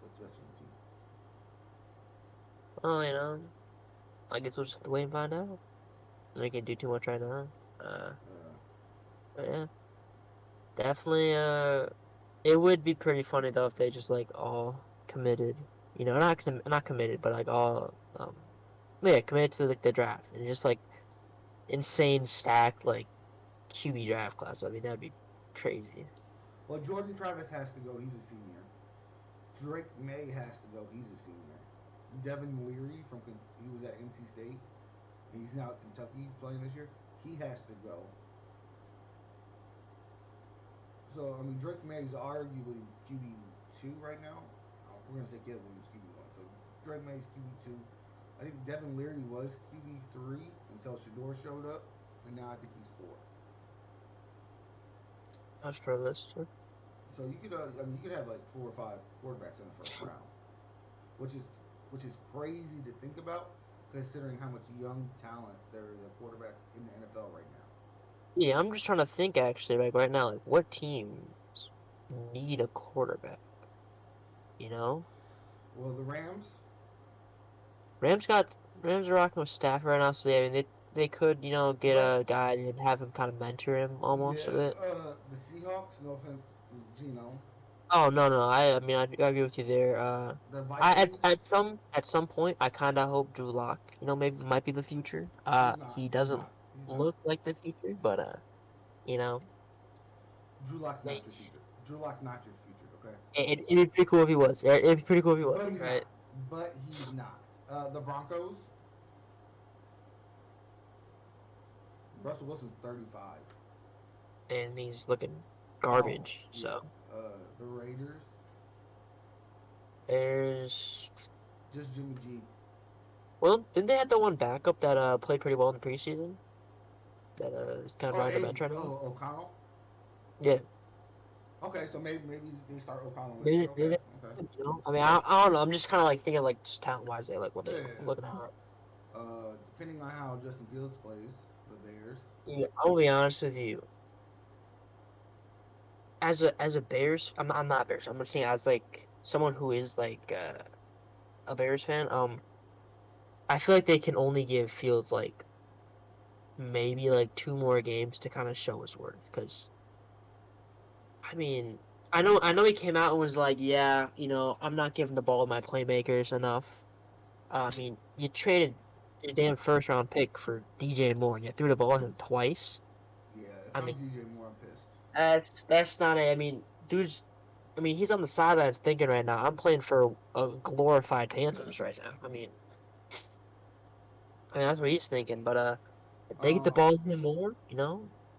what's best for the team. Oh, I guess we'll just have to wait and find out. We can do too much right now. Uh, Uh, but yeah, definitely. It would be pretty funny though if they just like all committed. Not committed, but like all yeah, committed to like the draft and just like insane stacked like QB draft class. I mean, that'd be crazy. well, Jordan Travis has to go. He's a senior. Drake May has to go. He's a senior. Devin Leary he was at NC State. He's now at Kentucky playing this year. He has to go. So I mean, Drake May is arguably QB 2 right now. We're gonna say Caleb Williams QB 1. So Drake May is QB 2. I think Devin Leary was QB 3 until Shador showed up, and now I think he's 4. That's for this too. So you could have like 4 or 5 quarterbacks in the first round, which is which is crazy to think about, considering how much young talent there is at quarterback in the NFL right now. Yeah, I'm just trying to think actually, like right now, like what teams need a quarterback? You know, Well, the Rams, Rams are rocking with Stafford right now, so yeah, I mean they could get but a guy and have him kind of mentor him almost a yeah, bit. the Seahawks. No offense, Gino. Oh no no, I agree with you there. The I Vikings. at some point I kind of hope Drew Lock maybe might be the future. He's not. He He's doesn't not. He's not. look like the future, but you know, Drew Lock's they, not your future. Drew Lock's not your future. Okay. it'd be pretty cool if he was. It'd be pretty cool if he was, But he's right? not. But he's not. The Broncos. Russell Wilson's 35. And he's looking Oh garbage. yeah. So The Raiders. there's Just Jimmy G. well, didn't they have the one backup that played pretty well in the preseason? That is kind of Oh, riding the Aiden. bench right now. Oh, O'Connell. Yeah, Okay, so maybe they start O'Connell this year. Maybe, Okay, maybe okay. they, you know. I mean, I don't know. I'm just kind of like thinking like just talent wise, they like what they Yeah. looking at. Depending on how Justin Fields plays, the Bears. Yeah, I'll be honest with you. As a Bears, I'm not Bears. I'm just saying as like someone who is like a Bears fan. I feel like they can only give Fields like maybe like 2 more games to kind of show his worth. Because I mean, I know he came out and was like, yeah, I'm not giving the ball to my playmakers enough. I mean, you traded your damn first round pick for DJ Moore, and you threw the ball at him twice. Yeah, if I I'm mean, DJ Moore, I'm pissed. that's not a. I mean, dude's. I mean, he's on the sidelines thinking right now. I'm playing for a glorified Panthers right now. I mean that's what he's thinking. But if they get the Um, ball to him more,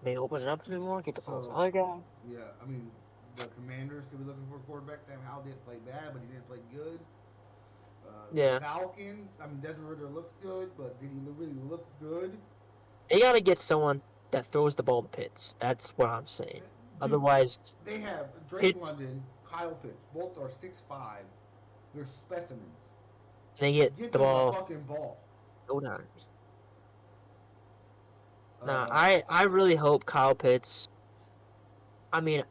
maybe open it up to him more, get the ball to so other guys. yeah, I mean the Commanders could be looking for a quarterback. Sam Howell didn't play bad, but he didn't play good. The Yeah, Falcons, I mean Desmond Ritter looks good, but did he really look good? they got to get someone that throws the ball to Pitts. That's what I'm saying. Dude, Otherwise, they have Drake Pitts, London, Kyle Pitts. Both are 6'5". They're specimens. they get Get the them the ball fucking ball. go down. Nah, Uh, I really hope Kyle Pitts. I mean,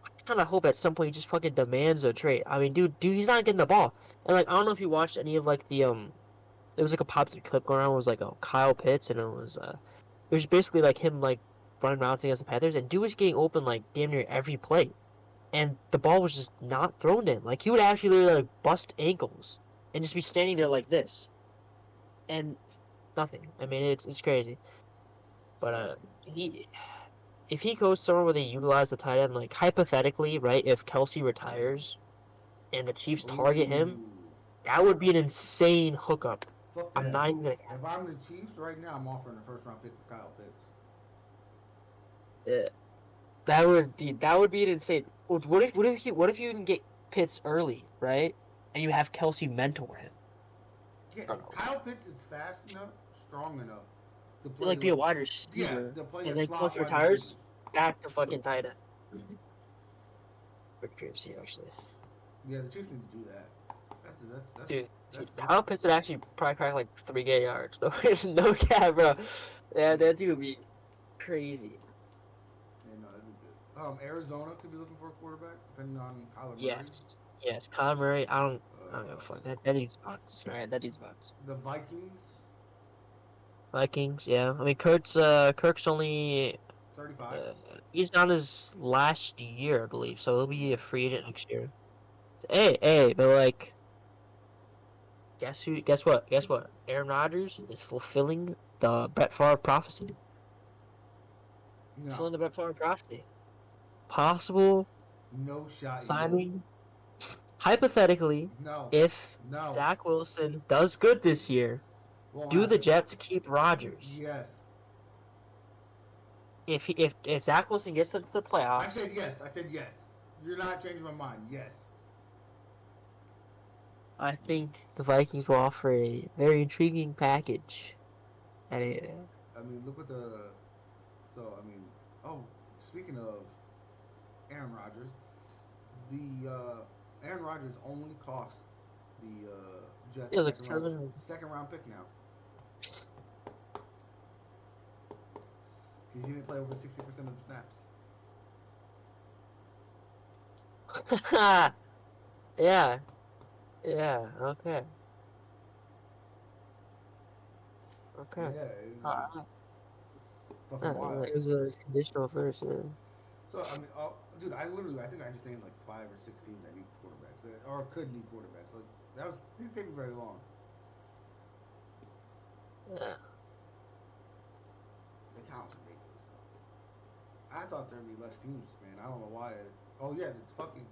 I kind of hope at some point he just fucking demands a trade. I mean, dude, he's not getting the ball. And like, I don't know if you watched any of like the. There was like a popular clip going around. It was like, oh, Kyle Pitts, and it was basically like him like running routes against the Panthers, and dude was getting open like damn near every play, and the ball was just not thrown to him. Like he would actually literally like bust ankles and just be standing there like this, and nothing. I mean, it's crazy. But so, he if he goes somewhere where they utilize the tight end, like hypothetically, right? If Kelsey retires and the Chiefs target him, ooh, that would be an insane hookup. fuck I'm that. not even gonna If I'm the Chiefs right now, I'm offering a first round pick for Kyle Pitts. cap. That would be an insane. What if you can get Pitts early, right? And you have Kelsey mentor him. Yeah, I don't know. Kyle Pitts is fast enough, strong enough to He'd play like be a like wide yeah, receiver, to play and a then slot Kelsey wide receivers. retires, back to fucking tight end. Pretty crazy, actually. Yeah, the Chiefs need to do that. That's that's that's Dude, that's Kyle Pitts would actually probably crack like 3 yards. No, no cap, bro. Yeah, yeah. that dude would be crazy. Yeah, no, that'd be good. Arizona could be looking for a quarterback, depending on Kyler Murray. Yes, Kyler Murray. I don't give a Uh, fuck. That dude's nuts. All right, that dude's nuts. the Vikings, Vikings, yeah. I mean, Kirk's only 35. Uh, he's on his last year, I believe, so he'll be a Yeah. free agent next year. Hey, but like, guess who? Guess what? Guess what? Aaron Rodgers is fulfilling the Brett Favre prophecy. No, Fulfilling the Brett Favre prophecy. Possible no shot he will. signing, hypothetically, No, if no. Zach Wilson does good this year, Won't do the happen. Jets keep Rodgers? Yes. If Zach Wilson gets them to the I playoffs, said yes. I said yes. You're not changing my mind. Yes. I think the Vikings will offer a very intriguing package. At a, I mean, look at the. So, I mean, oh, speaking of Aaron Rodgers, the Aaron Rodgers only cost the Jets it a was like second round 7. pick now because he didn't play over 60% of the snaps. Yeah, yeah, okay, okay. Yeah, Alright. fucking wild. It was a conditional first, yeah. So I mean, dude, I think I just named like 5 or 6 teams that need quarterbacks or could need quarterbacks. Like didn't take me very long. Yeah. The talent's ridiculous though. I thought there'd be less teams, man. I don't know why. Oh yeah, it's fucking.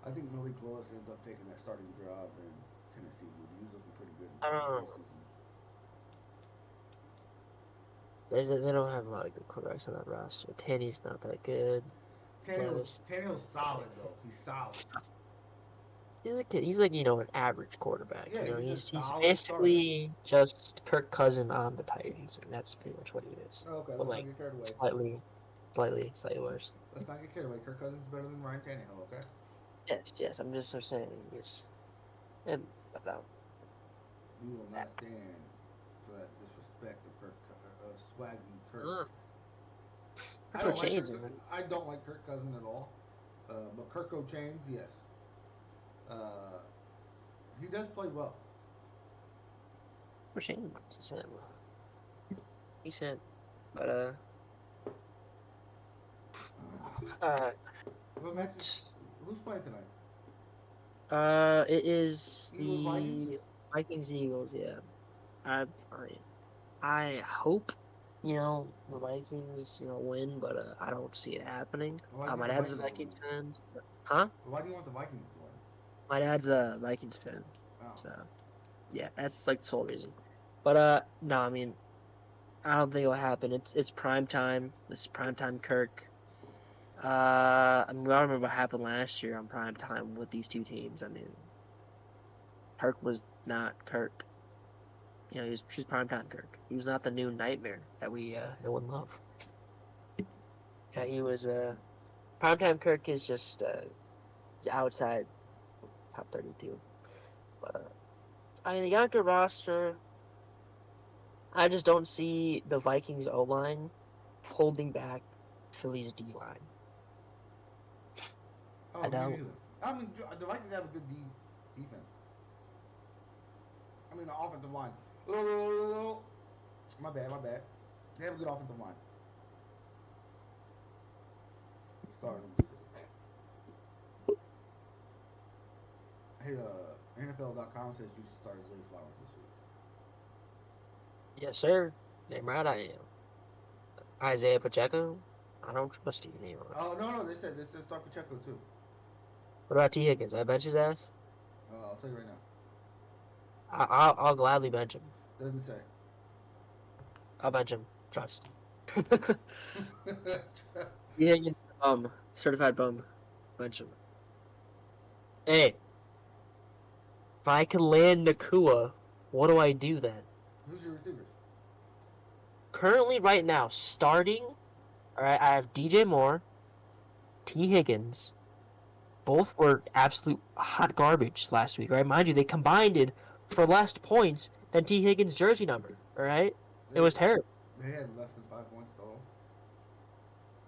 I think Malik Willis ends up taking that starting job in Tennessee, dude. He was looking pretty good I in don't the know. preseason. They don't have a lot of good quarterbacks on that roster. Tanny's not that good. Levis, Tannehill's solid though. He's solid. he's a kid. He's like an average quarterback. Yeah, he's a He's solid starter. basically just Kirk Cousin on the Titans, and that's pretty much what he is. Okay, But let's not like get carried away. slightly worse. Let's not get carried away. Kirk Cousins is better than Ryan Tannehill, okay? Yes. I'm just saying. Yes. And but We will not stand for that disrespect of Swaggy Kirk. uh, I for don't like Kirk. change, man. I don't like Kirk Cousins at all. But Kirko Chains, yes. Uh, he does play well. For change, he said. He said, but uh, But Max, what? who's playing tonight? It is Eagles Vikings. the Vikings Eagles. Yeah. I I I hope the Vikings win, but I don't see it happening. Why do you My want the dad's a Vikings to Vikings win? fan. Huh? Why do you want the Vikings to win? My dad's a Vikings fan. Oh, So yeah, that's like the sole reason. But no, I mean I don't think it'll happen. It's prime time. This is prime time Kirk. I mean I remember what happened last year on prime time with these two teams. I mean Kirk was not Kirk. He was primetime Kirk. He was not the new nightmare that we know and love. Yeah, he was primetime Kirk is just he's outside top 32. But I mean, the got a good roster. I just don't see the Vikings O line holding back Philly's D line. I oh, me don't. neither. I mean, the Vikings have a good defense. I mean, the offensive line. My bad, my bad. They have a good offensive line. Starting. Hey, NFL.com says you should start Zay Flowers this week. Yes, sir. Damn right I am. Isaiah Pacheco. I don't trust you anymore. Oh no, they said start Pacheco too. What about T Higgins? I bench his ass. I'll tell you right now. I'll gladly bench him. Doesn't say. I'll bench him. Trust. Trust. Yeah, certified bum. Bench him. Hey, if I can land Nakua, what do I do then? Who's your receivers? Currently, right now, starting, all right, I have DJ Moore, T. Higgins. Both were absolute hot garbage last week, right? Mind you, they combined it for less points than T. Higgins' jersey number, all right? It They was terrible. they had less than 5 points total.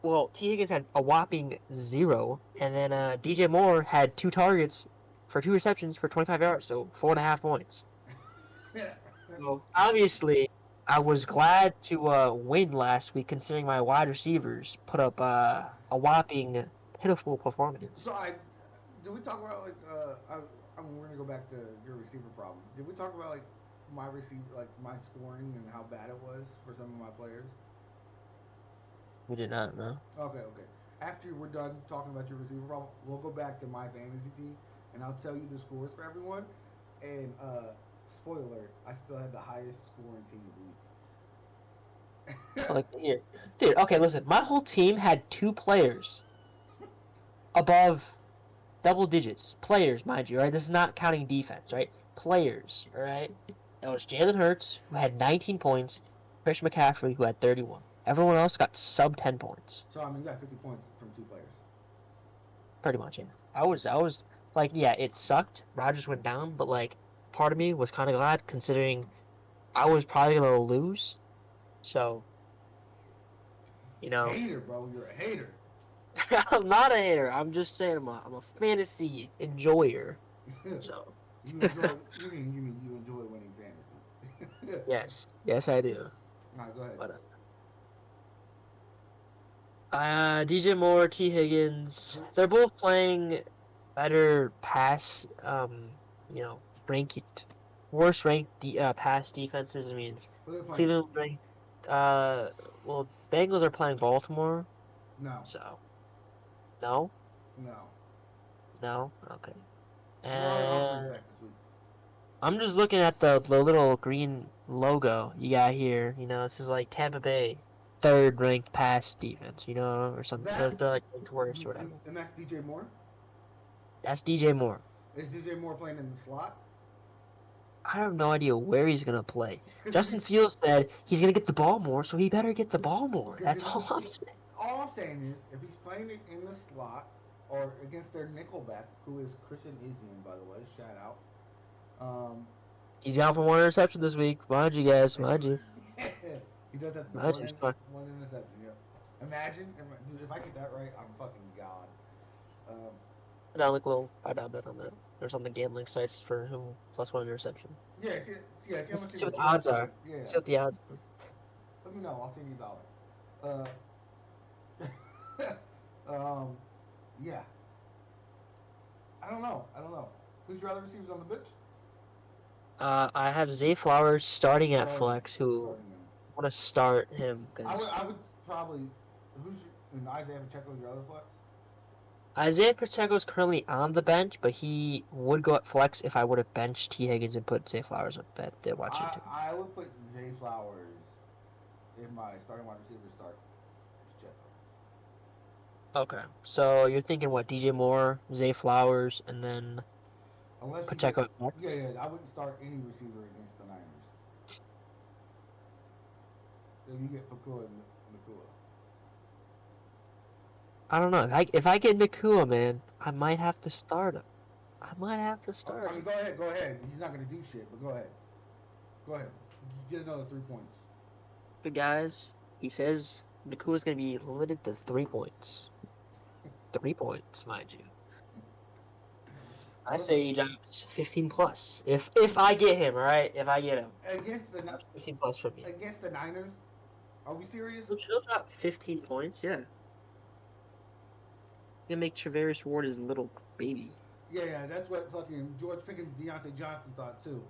Well, T. Higgins had a whopping 0, and then DJ Moore had 2 targets for 2 receptions for 25 yards, so 4.5 points. Yeah. So obviously, I was glad to win last week, considering my wide receivers put up a whopping pitiful performance. So did we talk about like I mean we're gonna go back to your receiver problem. Did we talk about like my scoring and how bad it was for some of my players? We did not know. Okay. After we're done talking about your receiver problem, we'll go back to my fantasy team and I'll tell you the scores for everyone. And spoiler alert, I still had the highest scoring team of the week. Like here, dude. Okay, listen. My whole team had 2 players above double digits. Players, mind you, right? This is not counting defense, right? Players, all right? It was Jalen Hurts, who had 19 points, Christian McCaffrey, who had 31. Everyone else got sub 10 points. So I mean, you got 50 points from 2 players. Pretty much, yeah. I was like, yeah, it sucked. Rodgers went down, but like, part of me was kind of glad considering I was probably gonna lose. So, you know, Hater, bro, you're a hater. I'm not a hater. I'm just saying I'm a fantasy enjoyer. So, you enjoy you enjoy winning fantasy. yes, I do. All right, go ahead. But DJ Moore, T. Higgins, they're both playing better pass, you know, ranked, worse ranked pass defenses. I mean, Who are they playing? Cleveland ranked, well, Bengals are playing Baltimore, No, so no, no. no, okay. Who are the offers And back this week? I'm just looking at the little green logo you got here. This is like Tampa Bay, third ranked pass defense, or something. They're, That they're like ranked worst or whatever. and that's DJ Moore. That's DJ Moore. Is DJ Moore playing in the slot? I have no idea where he's gonna play. Because Justin Fields said he's gonna get the ball more, so he better get the ball more. Because That's all I'm saying. all I'm saying is, if he's playing it in the slot or against their nickelback, who is Christian Isian, by the way, shout out. Um, He's down for one interception this week. Mind you, guys. Mind you. he does have to Mind you. Come on. one interception. Yep. Imagine, dude, if I get that right, I'm fucking god. Um, Put down like a little $5 bet on that. There's on the gambling sites for who plus one interception. yeah, see how much See the what the odds odds are. Yeah, See what the odds are. let me know. I'll send you $1. Um, yeah. I don't know. Who's your other receivers on the bench? I have Zay Flowers starting at flex, who Starting him. want to start him because I would probably. Who's your, and Isaiah Pacheco's your other flex? Isaiah Pacheco is currently on the bench, but he would go at flex if I would have benched T. Higgins and put Zay Flowers up at the Washington. I would put Zay Flowers in my starting wide receiver start Pacheco. Okay, so you're thinking what? DJ Moore, Zay Flowers, and then Unless you get, Pacheco at flex? yeah, I wouldn't start any receiver against the Niners. If you get Pakua and Nakua. I don't know. If I get Nakua, man, I might have to start him. I might have to start I mean, him. go ahead. He's not going to do shit, but go ahead. Go ahead. Get another 3 points. But guys, he says Nakua's going to be limited to 3 points. 3 points, mind you. I say he drops 15 plus. If I get him, all right? If I get him. Against the 15 plus from me. Against the Niners? Are we serious? He'll drop 15 points, yeah. Gonna make Travaris Ward his little baby. Yeah, that's what fucking George Pickens, Deontay Johnson thought too.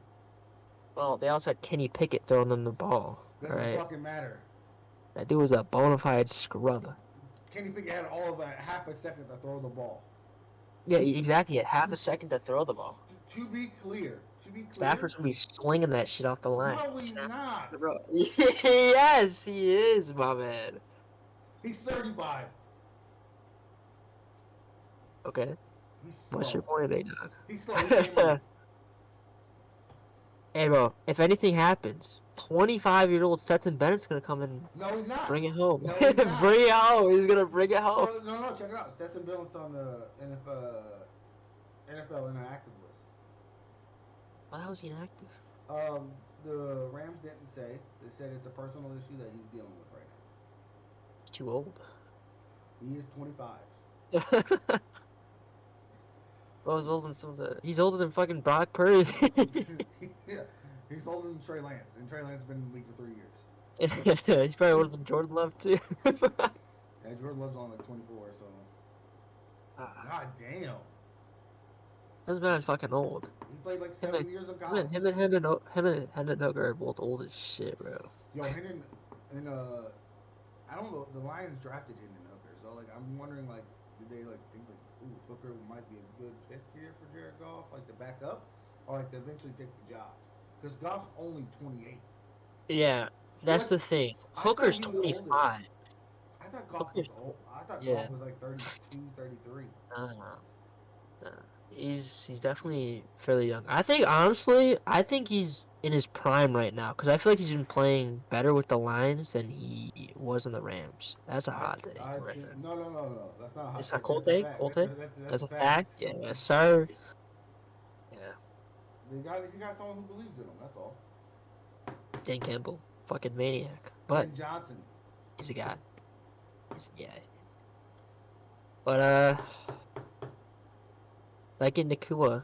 Well, they also had Kenny Pickett throwing them the ball. Doesn't fucking matter. That dude was a bona fide scrub. Kenny Pickett had all of a half a second to throw the ball. Yeah, exactly. He had half a second to throw the ball. To be clear. Stafford's gonna be slinging that shit off the line. No, he's not. Yes, he is, my man. He's 35. Okay. He's slow. What's your point today, dog? He's slow. Hey, bro, if anything happens, 25-year-old Stetson Bennett's going to come and no, he's not. Bring it home. No, he's not. Bring it home. He's going to bring it home. So, no, check it out. Stetson Bennett's on the NFL inactive list. Why was he inactive? The Rams didn't say. They said it's a personal issue that he's dealing with right now. He's too old. He is 25. Well, he's older than fucking Brock Purdy. Yeah, he's older than Trey Lance, and Trey Lance has been in the league for 3 years. He's probably older than Jordan Love too. Yeah, Jordan Love's on like 24, so. God damn. This man's fucking old. He played like 7 years of college. Him and Hendon Hooker are both old as shit, bro. Yo, Hendon, and I don't know. The Lions drafted Hendon Hooker, so like I'm wondering like, did they like think like, ooh, Hooker might be a good pick here for Jared Goff, like to back up, or like to eventually take the job? Because Goff's only 28. Yeah, that's the thing. Hooker's 25. I thought Goff was old. I thought Goff was like 32, 33. He's definitely fairly young. I think honestly, he's in his prime right now because I feel like he's been playing better with the Lions than he was in the Rams. That's a hot take right there. No. That's not a hot take. It's a cold take. That's a fact. Yeah, yes, sir. Yeah. He got someone who believes in him. That's all. Dan Campbell, fucking maniac. But Ben Johnson. He's a guy. But like in Nakua,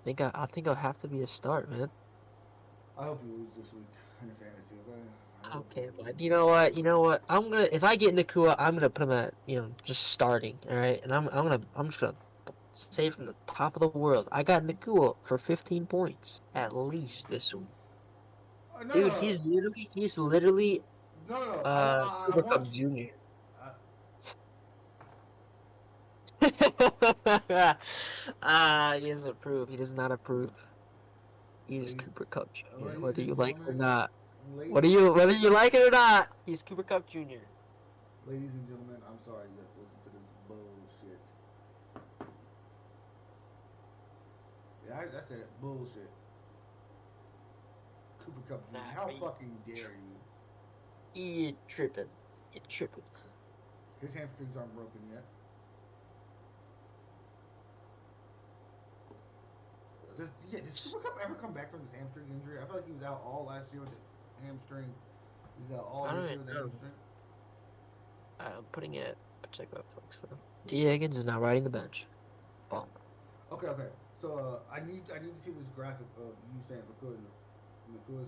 I think I'll have to be a start, man. I hope you lose this week in fantasy. Okay, but you know what? If I get Nakua, I'm gonna put him at just starting. All right, and I'm just gonna say from the top of the world, I got Nakua for 15 points at least this week. Dude, he's literally Cooper Cup Jr. He doesn't approve. He does not approve. He's Cooper Cup Jr. Whether you like it or not. Whether you like it or not, he's Cooper Cup Jr. Ladies and gentlemen, I'm sorry you have to listen to this bullshit. Yeah, I said it. Bullshit. Cooper Cup Jr. How fucking dare you? You're tripping. His hamstrings aren't broken yet. Does Cooper Cup ever come back from this hamstring injury? I feel like he was out all last year with the hamstring. He's out all I don't this even year with the know. hamstring. I'm putting it. Check out Flex though. T. Higgins is not riding the bench. Bump. Okay. So I need to see this graphic of you saying Nakua's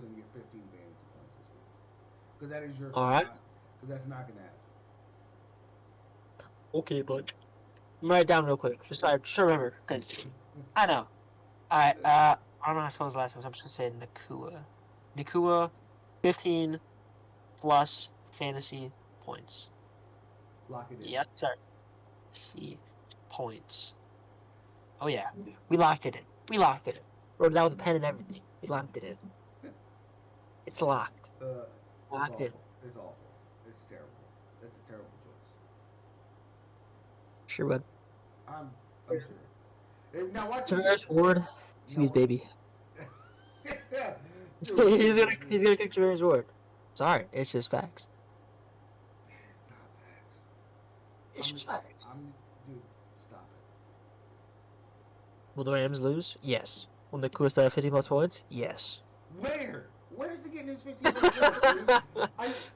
going to get 15 fantasy points this week because that is your All thing, right. not because that's not going to happen. Okay, bud. I'm write it down real quick. Just remember, because I know. I don't know how to spell his last name. So I'm just gonna say Nakua. Nakua, 15 plus fantasy points. Lock it in. Yes, sir. See points. Oh yeah, we locked it in. We locked it in. Wrote it down with a pen and everything. We locked it in. It's locked. It's Locked in. awful. It's awful. It's terrible. It's a terrible choice. Sure, bud. I'm sure. Now watch him get. Travis Ward, excuse No. baby. Yeah. He's gonna kick Travis Ward. Sorry, it's just facts. It's not facts. It's just facts. Dude, stop it. Will the Rams lose? Yes. Will Nakua still have 50 plus points? Yes. Where? Where's he getting his 15 points, dude? How's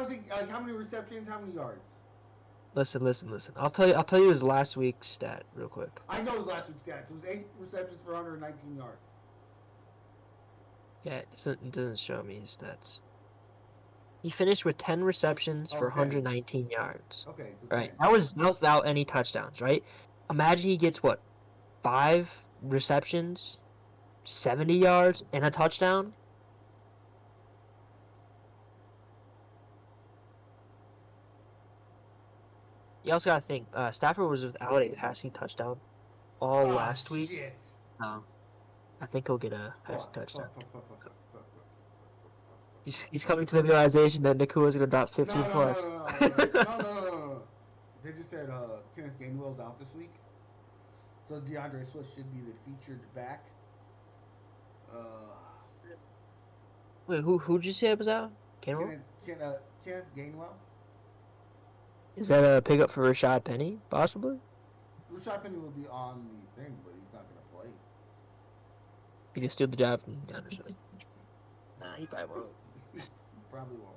he? Like, how many receptions? How many yards? Listen. I'll tell you his last week's stat real quick. I know his last week's stats. It was 8 receptions for 119 yards. Yeah, it doesn't show me his stats. He finished with 10 receptions for 10. 119 yards. Okay, so Right. 10. That was without any touchdowns, right? Imagine he gets what? 5 receptions, 70 yards, and a touchdown? You also gotta think, Stafford was without a passing touchdown all last week. Shit. I think he'll get a passing touchdown. Fuck. He's coming to the realization that Nakua's gonna drop 15 plus. No. They just said Kenneth Gainwell's out this week. So DeAndre Swift should be the featured back. Wait, who'd you say was out? Gainwell? Kenneth Gainwell. Is that a pickup for Rashad Penny, possibly? Rashad Penny will be on the thing, but he's not going to play. He just steal the job from DeAndre. Nah, he probably won't. He probably won't.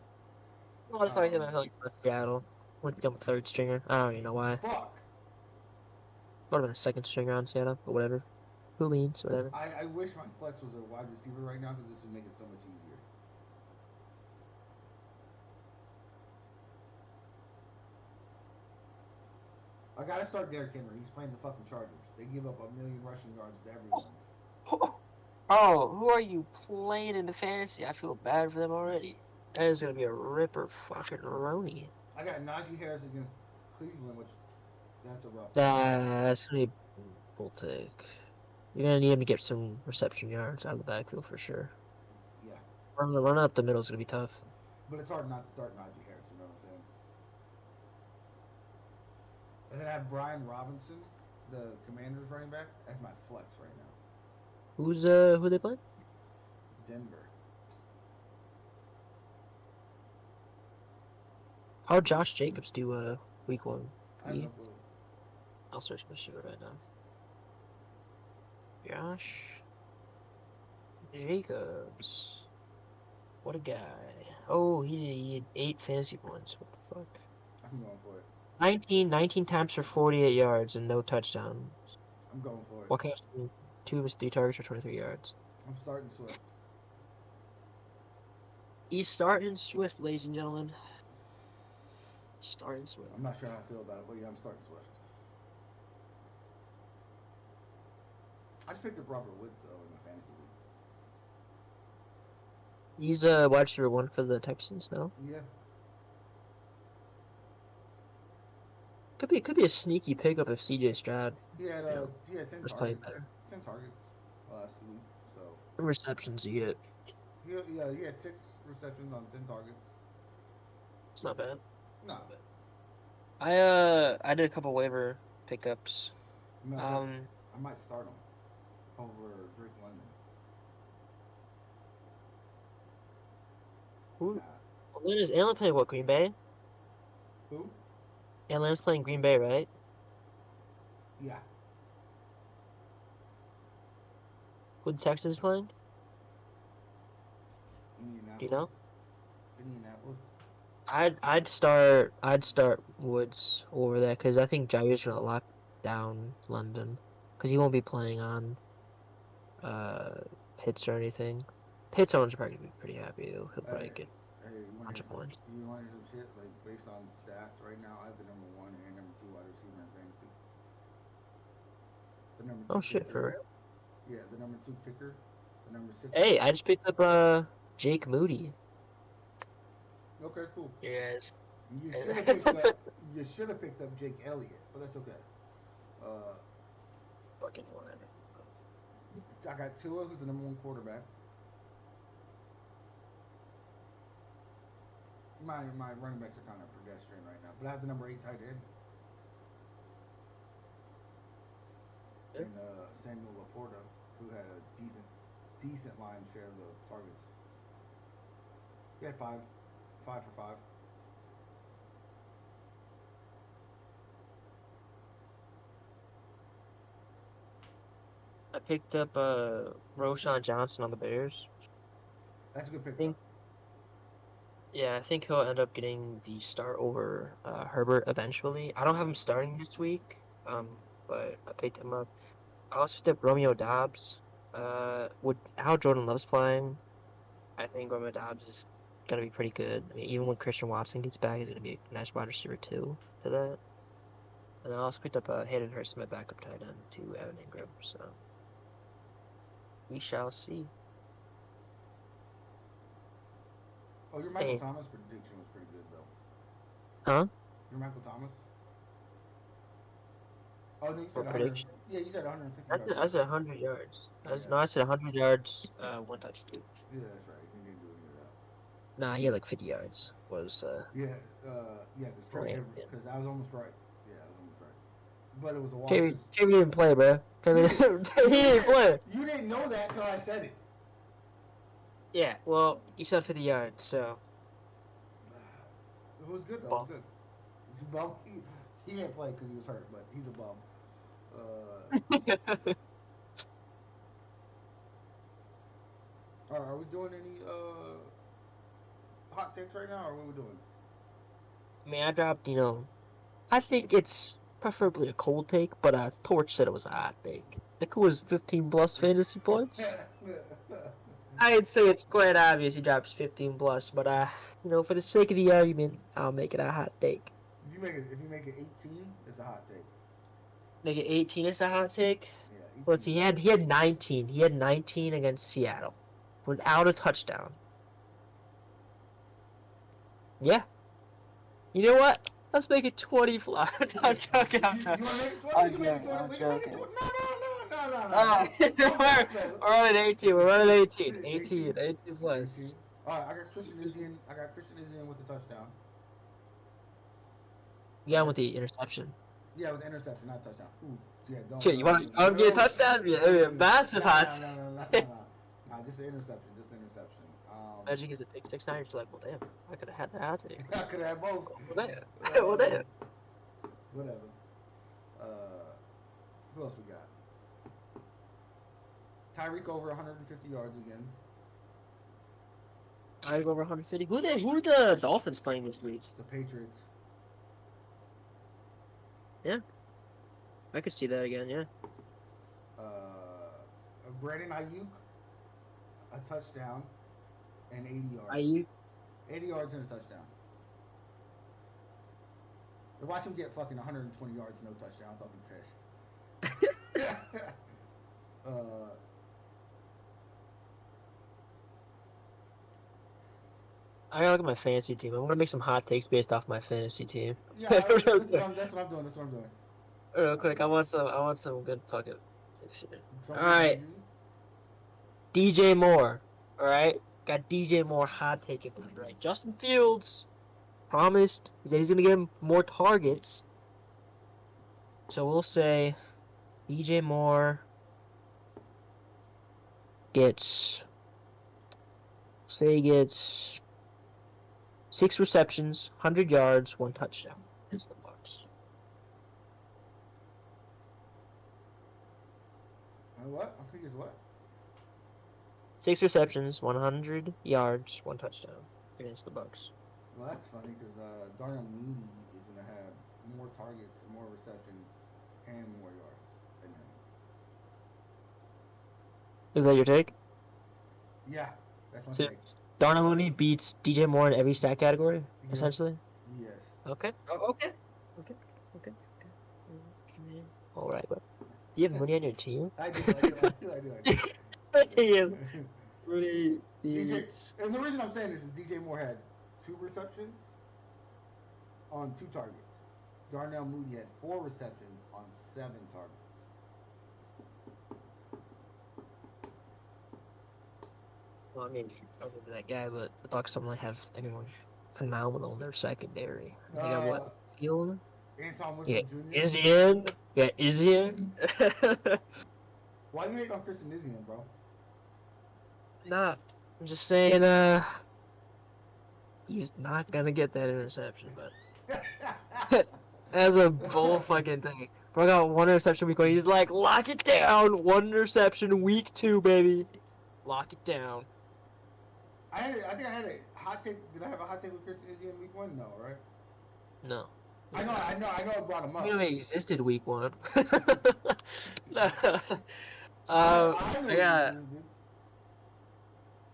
Well, that's probably him. I feel like Seattle would become a third stringer. I don't even know why. Fuck. Would have been a second stringer on Seattle, but whatever. Who means whatever. I wish my flex was a wide receiver right now because this would make it so much easier. I gotta start Derrick Henry. He's playing the fucking Chargers. They give up 1,000,000 rushing yards to everyone. Oh, who are you playing in the fantasy? I feel bad for them already. That is gonna be a ripper fucking Roni. I got Najee Harris against Cleveland, which that's a rough. That's gonna be a full take. You're gonna need him to get some reception yards out of the backfield for sure. Yeah. Run up the middle is gonna be tough. But it's hard not to start Najee Harris. You know what I'm saying? And then I have Brian Robinson, the Commanders running back, as my flex right now. Who they playing? Denver. How would Josh Jacobs do week 1? I have no clue. I'll search my shit right now. Josh Jacobs. What a guy. Oh, he had 8 fantasy points. What the fuck? I'm going for it. 19 times for 48 yards and no touchdowns. I'm going for it. What kind of 2 of his 3 targets for 23 yards? I'm starting Swift. He's starting Swift, ladies and gentlemen. Starting Swift. I'm not sure how I feel about it, but yeah, I'm starting Swift. I just picked up Robert Woods though in my fantasy league. He's wide receiver 1 for the Texans now. Yeah. Could be a sneaky pickup if CJ Stroud. He had 10 was playing targets. better. 10 targets last week. So How many receptions do you get? he had 6 receptions on 10 targets. It's not bad. No. Not bad. I did a couple waiver pickups. I might start him over Drake London. Who? When is Allen playing what, Green Bay? Who? Atlanta's playing Green Bay, right? Yeah. Who the Texans playing? Do you Indianapolis. know? Indianapolis. I'd start Woods over that because I think Jair's gonna lock down London because he won't be playing on uh Pitts or anything. Pitts owns are probably gonna be pretty happy. He'll probably Hey, get hey, you a want to bunch hear of some? points. You want to hear some shit? Like based on stats right now, I have the number one and number two wide receiver in fantasy. The number Oh two shit, kicker. for real. Yeah, the number two kicker. The number six. Hey, I just picked up Jake Moody. Okay, cool. Yes. You should have picked up. You should have picked up Jake Elliott, but that's okay. Uh, Fucking one. I got Tua, who's the number one quarterback. My running backs are kind of pedestrian right now, but I have the number 8 tight end in Samuel Laporta, who had a decent line share of the targets. He had five for five. I picked up Roshan Johnson on the Bears. That's a good I pickup. think Yeah, I think he'll end up getting the start over Herbert eventually. I don't have him starting this week, but I picked him up. I also picked up Romeo Dobbs. With how Jordan Love's playing, I think Romeo Dobbs is gonna be pretty good. I mean, even when Christian Watson gets back, he's gonna be a nice wide receiver too to that. And I also picked up Hayden Hurst, my backup tight end, to Evan Ingram. So we shall see. Oh, your Michael Hey, Thomas prediction was pretty good though. huh? Your Michael Thomas. Oh no, you For said 100. prediction? Yeah, you said 150 I yards said I said rushing. 100 yards. Yeah, No, I said 100 yards, one touchdown. yeah, that's right. He didn't do any of that. Nah, he had like 50 yards. Was Yeah, yeah, because yeah. because I was almost right. Yeah, I was almost right. But it was a wash. Terry, Cause Terry didn't play, bro. Terry, you Terry you didn't didn't play. you didn't know that till I said it. Yeah, well, he said 50 yards, so It was good though. It was ball. good. He's a bum. He didn't play because he was hurt, but he's a bum. Uh, are we doing any hot takes right now, or what are we doing? I mean, I dropped, I think it's preferably a cold take, but Torch said it was a hot take. Nick was 15 plus fantasy points. I'd say it's quite obvious he drops 15 plus, but for the sake of the argument, I'll make it a hot take. If you make it 18, it's a hot take. Make it 18 is a hot take. Yeah, Let's 18. see, he had 19. He had 19 against Seattle without a touchdown. Yeah. You know what? Let's make it 20 fly. I'm joking. I'm You joking. want to make it 20? We I'm can make it joking. 20. I'm We can make it joking. 20. No. Ah, Don't we're, backpedal. we're running 18. We're running 18. 18. 18. 18 plus. 18. All right, I got Christian Izzian with the touchdown. Yeah, I got with the interception. Yeah, with the interception, not touchdown. Ooh, yeah, Shit, you want to get a touchdown? Yeah, massive hot. Nah, just an interception, just an interception. Magic is a pick 6 9. You're like, well, damn, I could have had that hot take. I could have both. Well, damn. Well, Uh, damn. whatever. Who else we got? Tyreek over 150 yards again. I go over 150. Who are the Dolphins playing this week? The Patriots. Yeah, I could see that again. Yeah. Uh, Brandon Ayuk, a touchdown and 80 Are yards. you? 80 yards and a touchdown. Watch him get fucking 120 yards, no touchdowns. I'll be pissed. uh, I gotta look at my fantasy team. I want to make some hot takes based off my fantasy team. yeah, real quick, that's what I'm doing. That's what I'm doing. real quick. I want some good fucking. Some All good right, juju. DJ Moore. All right, got DJ Moore hot taking. Right, Justin Fields promised that he's gonna get him more targets. So we'll say DJ Moore gets. Say he gets 6 receptions, 100 yards, 1 touchdown. It's the Bucks. What? I think it's what? 6 receptions, 100 yards, 1 touchdown against the Bucks. Well, that's funny because Darnell Mooney is going to have more targets, more receptions, and more yards than him. Is that your take? Yeah, that's my So take. Darnell Mooney beats DJ Moore in every stat category, Yep. essentially? Yes. Okay. Oh, okay. Okay. Okay. Okay. All right, but do you have Mooney on your team? I do. Yeah. Mooney DJ, beats. and the reason I'm saying this is DJ Moore had 2 receptions on 2 targets. Darnell Mooney had 4 receptions on 7 targets. Well, I mean, other than that guy, but the Bucks don't really have anyone phenomenal in their secondary. They got what? Field? Anton Yeah, Whistle Jr. Izzian. Yeah, Izzian. Why you hate on Christian Izzian, bro? Nah, I'm just saying, he's not gonna get that interception, but that's a bull fucking thing. Bro got 1 interception week 1. He's like, lock it down. 1 interception week 2, baby. Lock it down. I think I had a hot take. Did I have a hot take with Christian Izzian week 1? No, right? No. I know. I brought him I up. mean, it existed week 1. I know I he got, existed.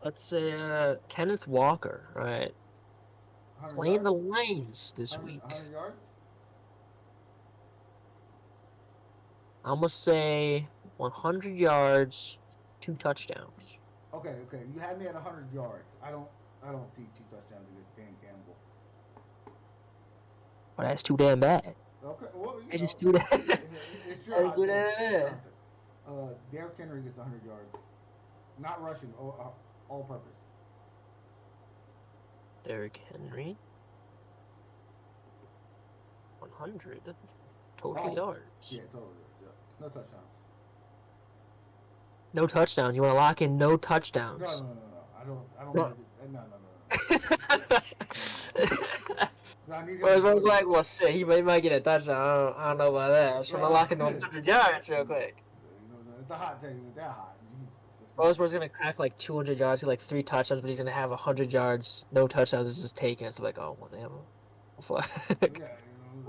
let's say, Kenneth Walker, right? 100 Playing the yards. Lions this 100, week. 100 yards. I'm gonna say 100 yards, 2 touchdowns. Okay. You had me at 100 yards. I don't see 2 touchdowns against Dan Campbell. But that's too damn bad. Okay. Well, I just do that. it's I your just hot do take. It's your that. hot take. Derrick Henry gets 100 yards, not rushing, all purpose. Derrick Henry, 100 total Oh, yards. yeah, totally. Yeah. No touchdowns. No touchdowns. You want to lock in no No, touchdowns? I don't No. like it. No. I need him Well, to I was throw. like, well, shit, he might get a touchdown. I don't know about that. I just want to lock in the 100 yards real quick. It's a hot take. It's that hot. Roseburg's gonna crack like 200 yards, get like 3 touchdowns, but he's gonna have 100 yards, no touchdowns. It's just taken. It's like, oh, well, damn. Fuck.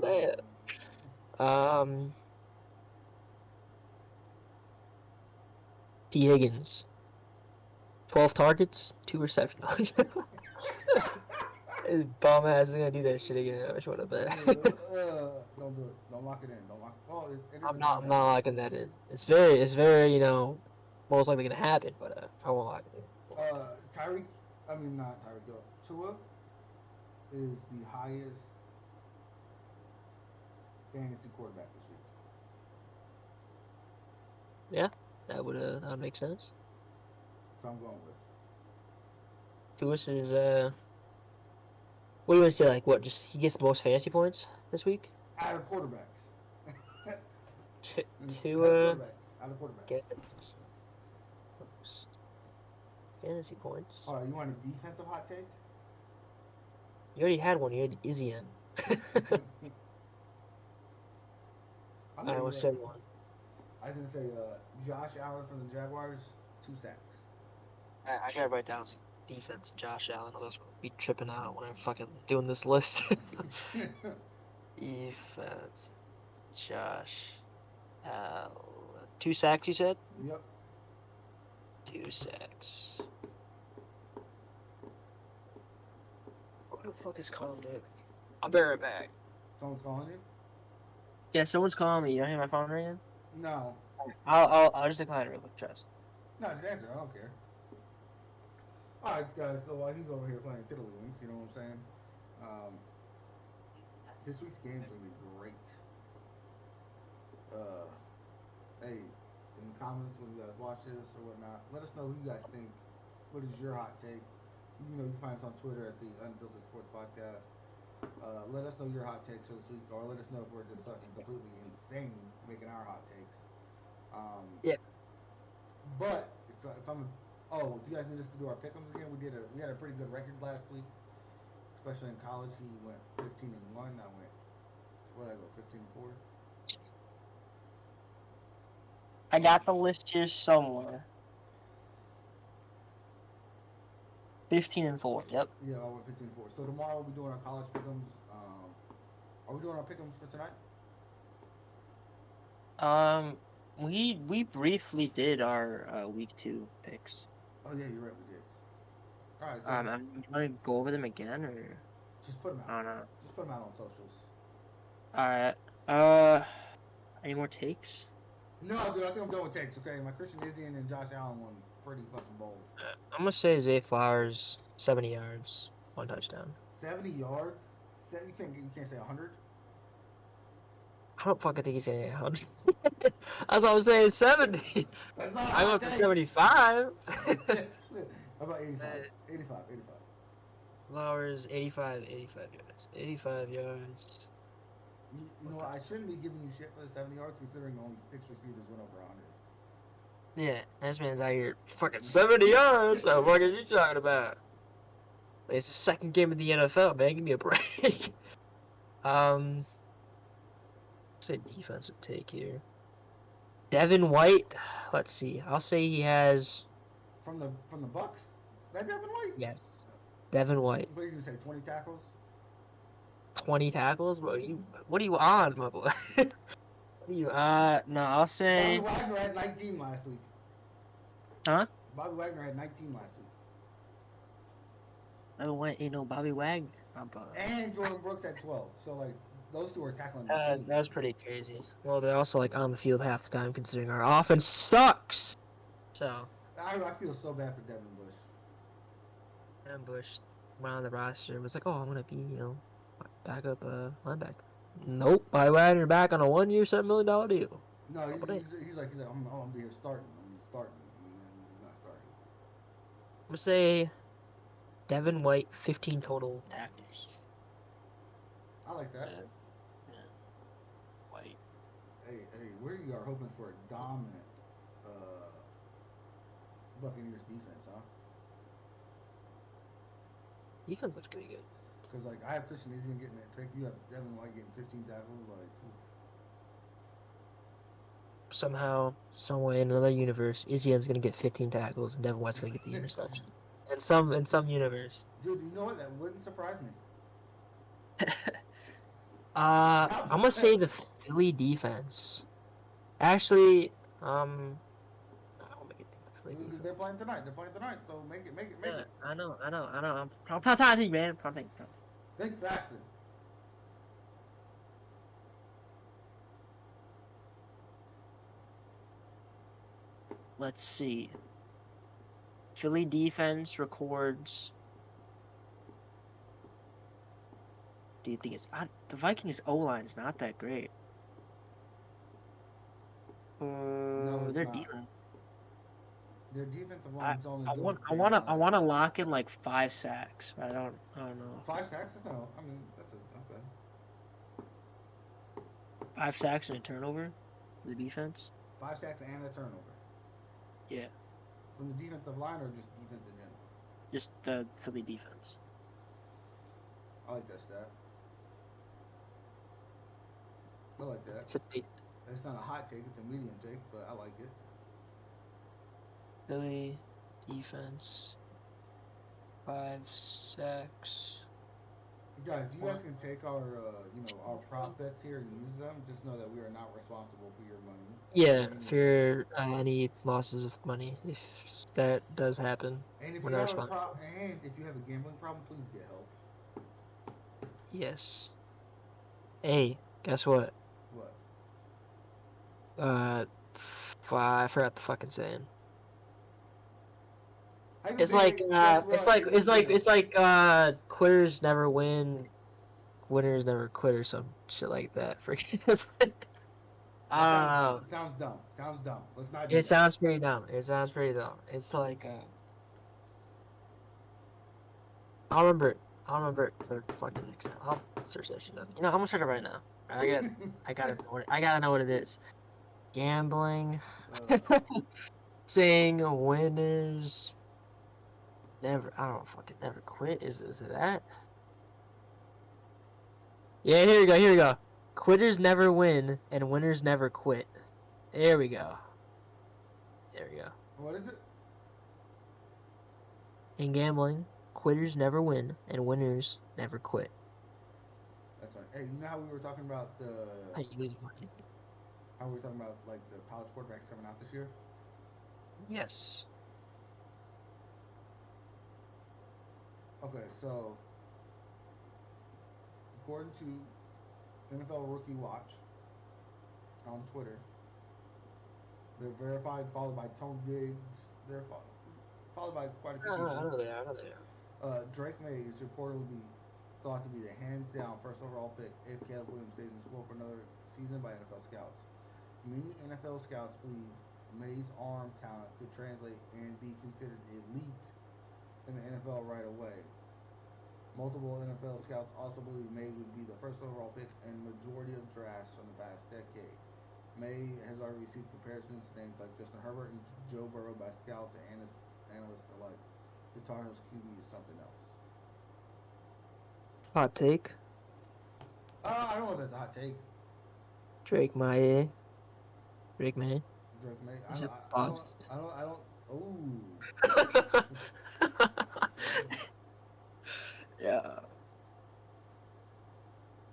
Yeah, Yeah. Um, T. Higgins, 12 targets, 2 receptions. His bum ass is gonna do that shit again. I wish would have bet. Don't do it. Don't lock it in. Don't lock. Well, it is a I'm contest. not locking that in. It's very, most likely gonna happen, but I won't lock it in. Tyreek. I mean, not Tyreek Hill. Tua is the highest fantasy quarterback this week. Yeah, that would make sense. So I'm going with. Tuis is what do you want to say? Like what? Just he gets the most fantasy points this week. Out of quarterbacks. Tua Out of quarterbacks. gets most fantasy points. All right, you want a defensive hot take? You already had one. You had Izzian. I'll All let right, you. what's the other one? I was gonna say Josh Allen from the Jaguars, 2 sacks. I gotta write down defense. Josh Allen. Others will be tripping out when I'm fucking doing this list. Defense. Josh Allen. 2 sacks, you said? Yep. 2 sacks. What the fuck is calling me? I'll be right back. Someone's calling you? Yeah, someone's calling me. You don't hear my phone ringing? No. I'll just decline it real quick, trust. No, just answer. I don't care. All right, guys. So while he's over here playing Tiddlywinks, you know what I'm saying? Um, this week's game's gonna be great. Hey, in the comments when you guys watch this or whatnot, let us know who you guys think. What is your hot take? You know, you find us on Twitter at the Unfiltered Sports Podcast. Let us know your hot takes for this week, or let us know if we're just fucking completely insane making our hot takes. Yeah. But if I'm, if you guys need us to do our pick'ems again, we had a pretty good record last week, especially in college. He went 15-1. I went, what did I go, 15-4? I got the list here somewhere. 15-4. Yep. Yeah, I went 15-4. So tomorrow we'll be doing our college pick'ems. Are we doing our pick'ems for tonight? We briefly did our week 2 picks. Oh yeah, you're right. We did. All right, so I'm gonna go over them again, or just put them I out. don't know. Just put them out on socials. All right. Uh, any more takes? No, dude, I think I'm done with takes. Okay, my Christian Izzian and Josh Allen one pretty fucking bold. I'm gonna say Zay Flowers, 70 yards, 1 touchdown. 70 yards. You can't say 100. I don't fucking think he's gonna get 100. That's what I'm saying, 70. That's not a I go hot up to take. 75. How about 85? 85. 85. Flowers, 85 yards. 85 yards. You know what? I shouldn't be giving you shit for the 70 yards considering only 6 receivers went over 100. Yeah, this man's out here fucking 70 yards. What the fuck are you talking about? It's the second game of the NFL, man. Give me a break. Say defensive take here. Devin White. Let's see. I'll say he has. From the Bucks? That Devin White? Yes. Devin White. What are you gonna say? 20 tackles? 20 tackles? What are you on, my boy? What are you no, I'll Bobby say. Wagner had 19 last week. Huh? Bobby Wagner had 19 last week. Devin White ain't no Bobby Wagner. And Jordan Brooks had 12. So like those two are tackling machines. That's pretty crazy. Well, they're also like on the field half the time, considering our offense sucks. So. I feel so bad for Devin Bush. Devin Bush went on the roster. Was like, oh, I'm gonna be, backup linebacker. Nope, I Wagner back on a 1-year, $7 million deal. No, he's like I'm gonna be here starting. I'm starting. And he's not starting. I'm gonna say Devin White, 15 total tackles. I like that. Yeah. White. Hey, we are hoping for a dominant Buccaneers defense, huh? Defense looks pretty good. Because like I have Christian Izzian getting that pick, you have Devin White getting 15 tackles, like. Somehow, someway, in another universe, Izzian's gonna get 15 tackles and Devin White's gonna get the interception. In some universe. Dude, you know what? That wouldn't surprise me. I'm gonna say the Philly defense. Actually, I'll make it the Philly defense. They're playing tonight. So make it. I know. I'm trying to think, man. Think faster. Let's see. Philly defense records. Do you think it's the Vikings O-line's not that great? No, it's their not. defense. Their defensive line's only I good. I wanna lock in like 5 sacks. I don't know. 5 sacks? That's not. I mean, that's okay. 5 sacks and a turnover. The defense. 5 sacks and a turnover. Yeah. From the defensive line or just defense in general? Just the Philly defense. I like that stat. I like that. It's not a hot take, it's a medium take, but I like it. Philly defense. 5 sacks. Guys, you guys can take our our prop bets here and use them. Just know that we are not responsible for your money. Yeah, for any losses of money, if that does happen. And if we're you not have responsible. if you have a gambling problem, please get help. Yes. Hey, guess what? What? I forgot the fucking saying. It's like quitters never win, winners never quit, or some shit like that. Forget it. I don't know. Sounds dumb. Let's not. It sounds pretty dumb. It's like I'll remember it for fucking next time. I'll search that shit up. I'm gonna search it right now. I gotta know what it is. Gambling. Saying winners never. I don't fucking never quit. Is it that? Yeah, here we go. Quitters never win and winners never quit. There we go. There you go. What is it? In gambling, quitters never win, and winners never quit. That's right. Hey, you know how we were talking about How you lose money? how we were talking about like the college quarterbacks coming out this year? Yes. Okay, so according to NFL Rookie Watch on Twitter, they're verified, followed by Tone Diggs. They're followed by quite a few I people. know they are. I know they are. Drake May is reportedly thought to be the hands down first overall pick if Caleb Williams stays in school for another season by NFL scouts. Many NFL scouts believe May's arm talent could translate and be considered elite in the NFL right away. Multiple NFL scouts also believe May would be the first overall pick in majority of drafts from the past decade. May has already received comparisons to names like Justin Herbert and Joe Burrow by scouts and analysts alike. The Tar Heels QB is something else. Hot take. I don't know if that's a hot take. Drake May. Drake May Drake May. is a bust. I don't. Oh. Yeah.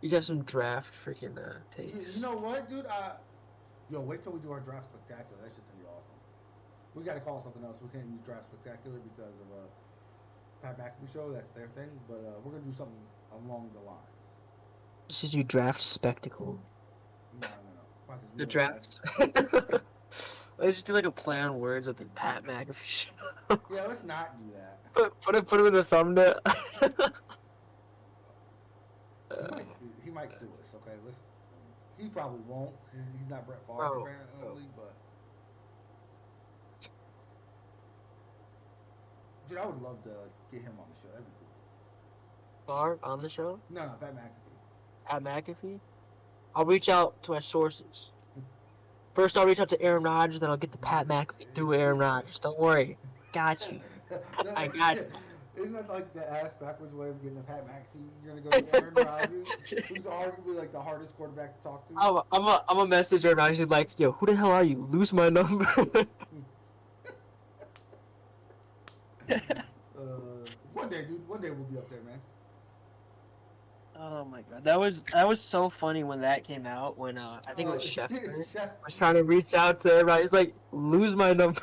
You have some draft freaking You takes. know what, dude? Yo, wait till we do our draft spectacular. That's just gonna be awesome. We got to call something else. We can't use draft spectacular because of Pat McAfee show. That's their thing. But we're gonna do something along the lines. This is your draft spectacle. No, no, no. Why? Because we The know the best. drafts. Let's just do like a play on words of the Pat McAfee show. Yeah, let's not do that. Put him in the thumbnail. He might sue us. Okay, let's. He probably won't. 'Cause he's not Brett Favre Bro, apparently. But dude, I would love to get him on the show. That'd be cool. Favre on the show. No, no, Pat McAfee. Pat McAfee. I'll reach out to my sources. First, I'll reach out to Aaron Rodgers, then I'll get to Pat McAfee through Aaron Rodgers. Don't worry. Got you. I got Isn't that like the ass backwards way of getting a Pat McAfee? You're gonna go to Aaron Rodgers, you. who's arguably like the hardest quarterback to talk to. I'm a message Aaron Rodgers like, yo, who the hell are you? Lose my number. One day, dude. One day we'll be up there, man. Oh my god, that was so funny when that came out. When I think it was Schefter Chef, was trying to reach out to everybody. He's like, lose my number.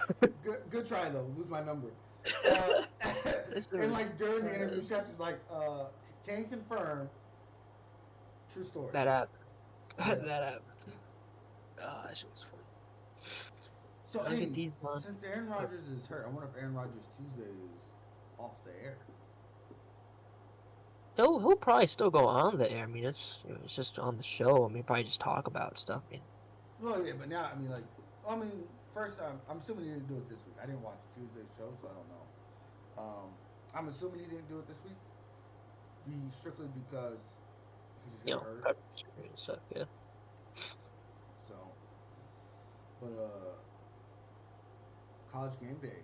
good try though. Lose my number. This shit And was like during the interview, Chef is like, can confirm. True story. that app. Yeah. That app. Oh, that shit was funny. So, Look hey, at these man. since Aaron Rodgers is hurt, I wonder if Aaron Rodgers Tuesday is off the air. He'll probably still go on the air. I mean, it's just on the show. I mean, probably just talk about stuff. I mean, Well, yeah, but now, first, I'm assuming he didn't do it this week. I didn't watch Tuesday's show, so I don't know. I'm assuming he didn't do it this week, strictly because he just got hurt. cut screen and stuff. Yeah. So, but College Game Day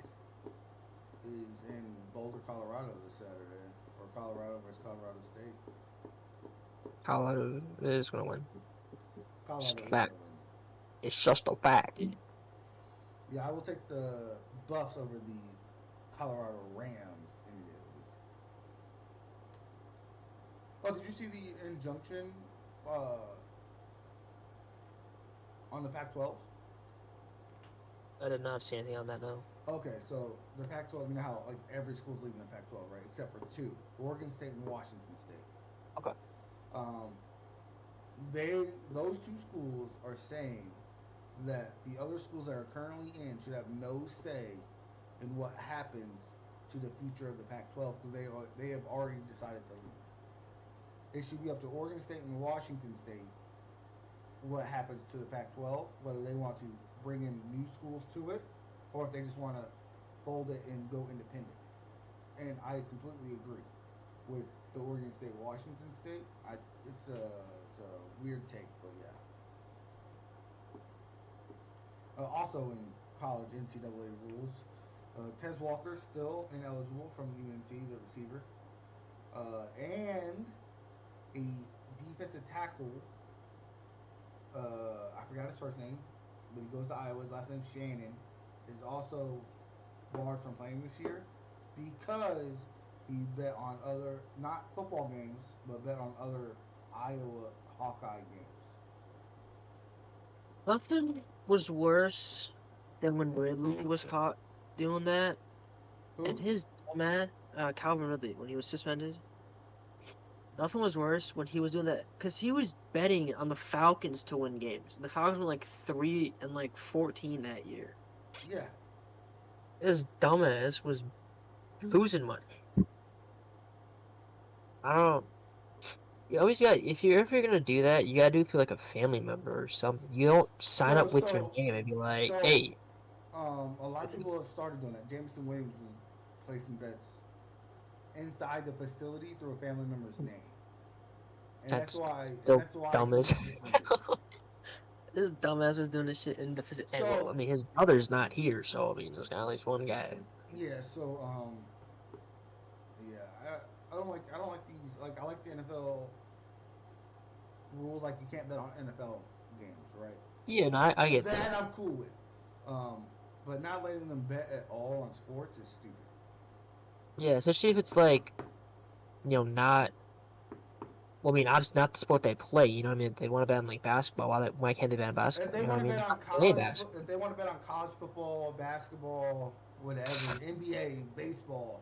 is in Boulder, Colorado this Saturday for Colorado versus Colorado State. Colorado is gonna win. Just Colorado a is fact. going to win. It's just a fact. Yeah, I will take the Buffs over the Colorado Rams any day of the week. Oh, did you see the injunction on the Pac-12? I did not see anything on that. No. Okay, so the Pac-12, you know how like every school's leaving the Pac-12, right? Except for two, Oregon State and Washington State. Okay. Um, those two schools are saying that the other schools that are currently in should have no say in what happens to the future of the Pac-12 because they have already decided to leave. It should be up to Oregon State and Washington State what happens to the Pac-12, whether they want to bring in new schools to it, or if they just want to fold it and go independent. And I completely agree with the Oregon State Washington State. It's a weird take, but yeah. Also in college NCAA rules, Tez Walker still ineligible from UNC, the receiver, and a defensive tackle. I forgot his first name, but he goes to Iowa. His last name's Shannon. is also barred from playing this year because he bet on other not football games, but bet on other Iowa Hawkeye games. Nothing was worse than when Ridley was caught doing that, and Who? his dumbass, Calvin Ridley, when he was suspended. Nothing was worse when he was doing that because he was betting on the Falcons to win games. The Falcons were like 3-14 that year. Yeah. His dumbass was losing money. I don't. You always got if you're gonna do that, you gotta do it through like a family member or something. You don't sign So up with your so name and be like, so "Hey, a lot of people have started doing that. Jameson Williams was placing bets inside the facility through a family member's name, that's and still that's why dumb he as." was suspended. This dumbass was doing this shit in the facility. And well, I So mean, his brother's not here, so I mean, there's got at least one guy. yeah, yeah, I don't like these like I like the NFL rules like you can't bet on NFL games, right? Yeah, no, I get that. That I'm cool with. Um, but not letting them bet at all on sports is stupid. Yeah, especially if it's like, not. Well, I mean, obviously not the sport they play. You know what I mean? If they want to bet on like basketball. Why can't they bet on If basketball? they You know what want I to mean? bet They on don't play if basketball. they want to bet on college football, basketball, whatever, NBA, baseball,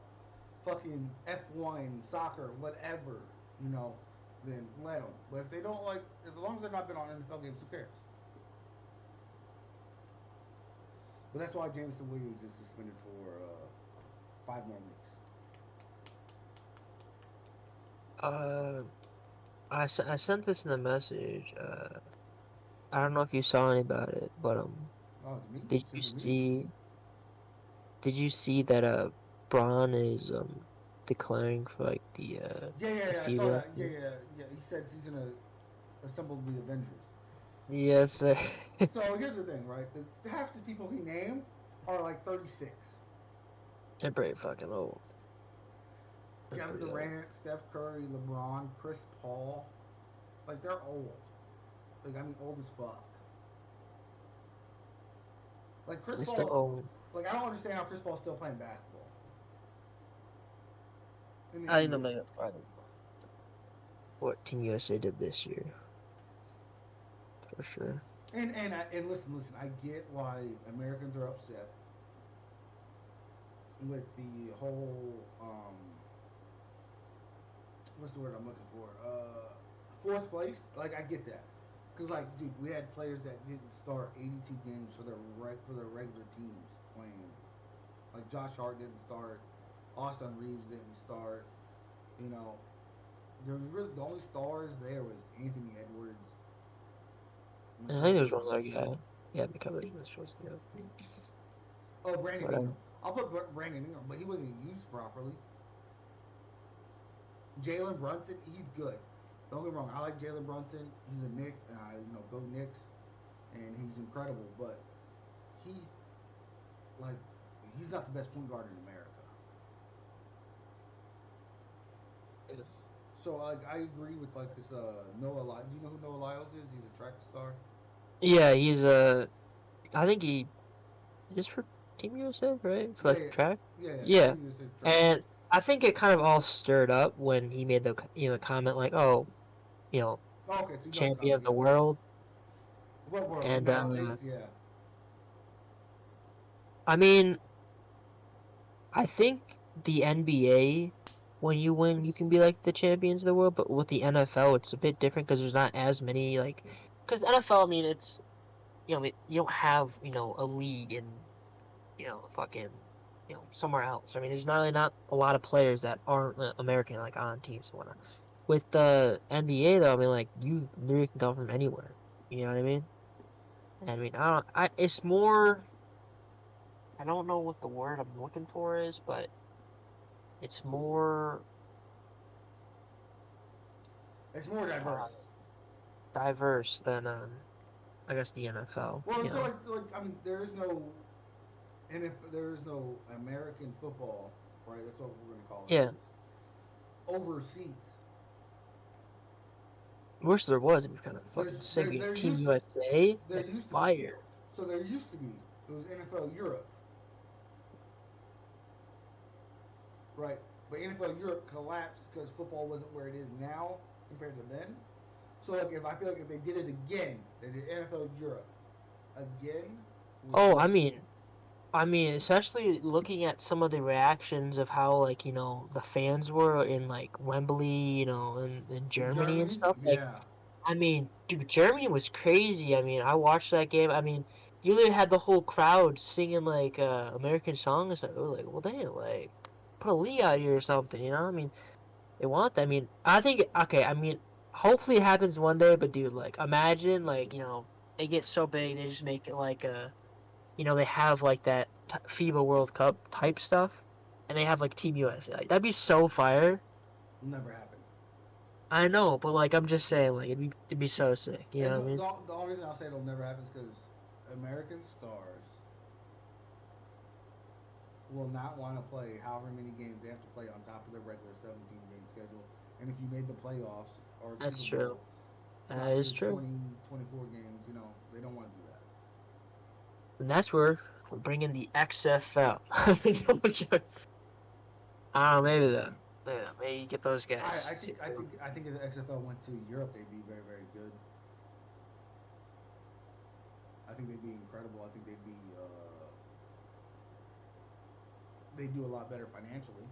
fucking F1, soccer, whatever, you know, then let them. But if they don't like, if, as long as they're not bet on NFL games, who cares? But that's why Jameson Williams is suspended for 5 more weeks. Uh, I sent this in the message. I don't know if you saw any about it, but Oh, to me? did you Send it to me? see? Did you see that Braun is declaring for like the I saw FIBA? that. Yeah. He said he's gonna assemble the Avengers. Yes, sir. So here's the thing, right? Half the people he named are like 36. They're pretty fucking old. They're Kevin pretty old. Durant, Steph Curry, LeBron, Chris Paul. Like they're old. Like I mean, old as fuck. Like Chris They're still Paul. old. Like I don't understand how Chris Paul's still playing basketball in the I think they'll NBA. make it farther. What Team USA did this year, for sure. And listen. I get why Americans are upset with the whole what's the word I'm looking for? Fourth place. Like I get that, because like dude, we had players that didn't start 82 games for their regular teams playing. Like Josh Hart didn't start, Austin Reeves didn't start. You know, there was really the only stars there was Anthony Edwards, I think there's McCollum. one other guy. Yeah, because he was supposed to go. Oh, Brandon Whatever. Ingram. I'll put Brandon Ingram, but he wasn't used properly. Jalen Brunson, he's good. Don't get me wrong, I like Jalen Brunson. He's a Knick, and I go Knicks, and he's incredible. But he's like he's not the best point guard in America. So like I agree with like this Noah. Do you know who Noah Lyles is? He's a track star. Yeah, he's I think he is for Team USA, right? For Yeah, like track. He Yeah, was a track. and I think it kind of all stirred up when he made the comment like, "Oh, you know, Oh, okay, so you know the champion comment, of yeah. the world," What world? and United States, yeah. I mean, I think the NBA, when you win, you can be like the champions of the world, but with the NFL, it's a bit different because there's not as many like, because NFL, I mean, it's you don't have a league in fucking somewhere else. I mean, there's not really not a lot of players that aren't American like on teams and whatnot. With the NBA though, I mean, like you literally can come from anywhere. You know what I mean? And I mean, I don't. It's more. I don't know what the word I'm looking for is, but it's more It's more uh, diverse. diverse than I guess the NFL. Well, so like I mean, there is no, and if there is no American football, right? That's what we're gonna call it. Yeah. Is overseas. Wish there was. It'd be kind of fucking sick. There We had there Team used USA. there That'd be used to fire. so there used to be it was NFL Europe. right? But NFL Europe collapsed because football wasn't where it is now compared to then. So like, if I feel like if they did it again, they did NFL Europe again with Oh, like I mean, especially looking at some of the reactions of how, like, the fans were in, like, Wembley, in Germany and Germany, stuff. Like, yeah, I mean, dude, Germany was crazy. I mean, I watched that game. I mean, you literally had the whole crowd singing, like, American songs. I was like, well, damn, like, put a league out here or something, I mean, they want that. I mean, I think, okay, I mean, hopefully it happens one day, but, dude, like, imagine, like, they get so big, they just make it, like, they have like that FIBA World Cup type stuff, and they have like Team USA. Like that'd be so fire. never happened. I know, but like I'm just saying, like it'd be so sick. You And know what I mean? the only reason I'll say it'll never happen is because American stars will not want to play however many games they have to play on top of their regular 17 game schedule. And if you made the playoffs or That's Super true. Bowl, That top of is your true. 20 24 games, they don't want to do that. And that's where we're bringing the XFL. I don't know, maybe that. Yeah, maybe get those I, guys. I think I think I think if the XFL went to Europe, they'd be very very good. I think they'd be incredible. I think they'd do a lot better financially.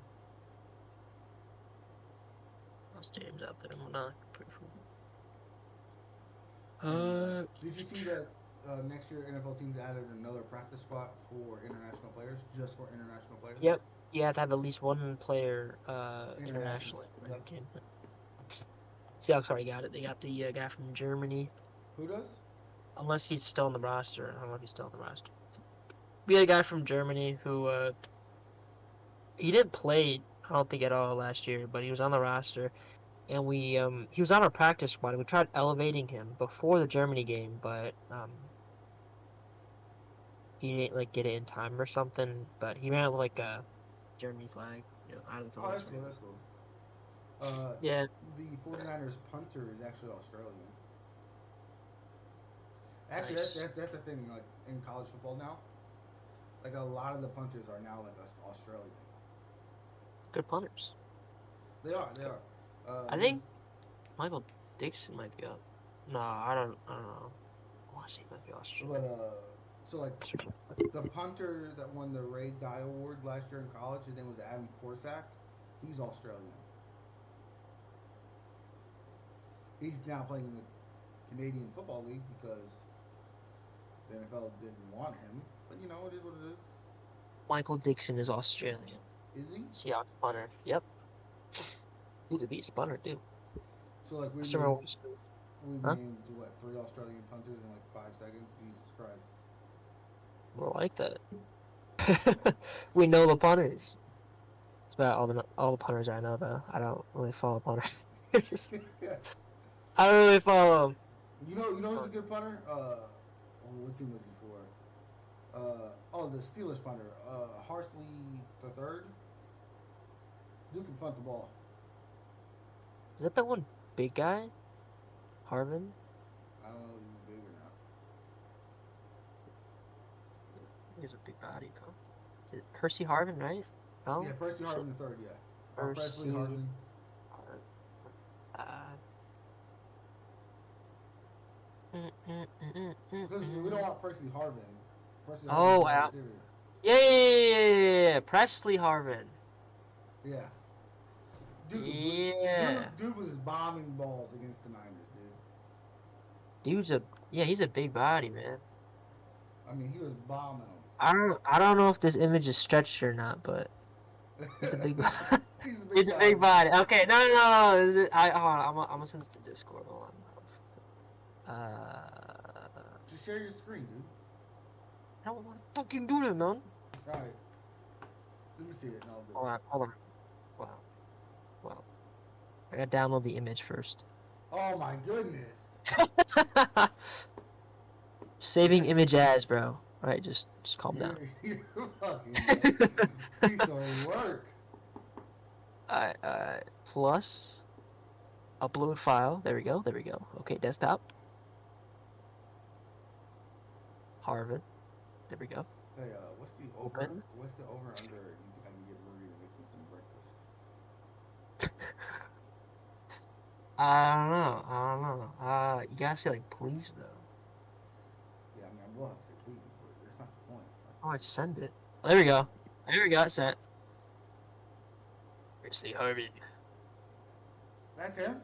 Those teams out there, I'm not pretty sure. And did you see that next year NFL teams added another practice spot for international players, just for international players? Yep. You have to have at least one player Internationals. internationally for Yep. every team. Seahawks already got it. They got the guy from Germany. Who does? Unless he's still on the roster. I don't know if he's still on the roster. We had a guy from Germany who he didn't play, I don't think at all last year, but he was on the roster, and we he was on our practice squad. We tried elevating him before the Germany game, but he didn't like get it in time or something. But he ran with like a Germany flag, out of the Oh, that's cool. formation. That's cool. Uh, Yeah, the 49ers punter is actually Australian. Actually, nice. that's the thing. Like in college football now, like a lot of the punters are now like Australian. Good punters. They are. They Good. are. I There's think Michael Dixon might be up. No, I don't know. I want to say he might be but Australian. so like the punter that won the Ray Guy Award last year in college, his name was Adam Corsack. He's Australian. He's now playing in the Canadian Football League because the NFL didn't want him. But it is what it is. Michael Dixon is Australian. Is he? Seahawks punter. Yep. He's a beast punter, too. So like I remember we've huh? named what 3 Australian punters in like 5 seconds. Jesus Christ. More like that. We know the punters. It's about all the punters I know, though. I don't really follow punters. I don't really follow You know who's a them. good punter? What team was he for? The Steelers punter, Harsley the third. Dude can punt the ball. Is that the one big guy? Harvin? I don't know if he's big or not. He's a big body, though. Percy Harvin, right? Yeah, No? Percy Is it Harvin the third. Yeah, Presley Percy Harvin. Harvin? Uh, mm, mm, mm, mm, mm, Because we don't mm. want Percy Harvin. Percy Harvin's Oh, wide receiver. yeah, yeah, yeah, yeah, yeah, yeah. Presley Harvin. Yeah, Yeah. dude was bombing balls against the Niners, dude. He's a big body, man. I mean, he was bombing them. I don't know if this image is stretched or not, but it's a big He's a big it's a big body. body. Okay, no, no, no, no. Hold on, I'm gonna send this to Discord. Hold on. Just share your screen, dude. I don't want to fucking do that, man. All right, let me see it, and I'll do Hold it. on, hold on. Wow, wow. I gotta download the image first. Oh my goodness! Saving image as, bro. All right, just calm down. You're fucking piece of work. Plus upload file. There we go. There we go. Okay, desktop. Harvard. There we go. Hey, Open. what's the over under? You think I can get Marie to make me some breakfast? I don't know. I don't know. You gotta say like please though. Yeah, I mean, I will have to say please, but that's not the point. Oh, I send it. Oh, there we go. There we go. It's sent. Here's the Harvey. That's him.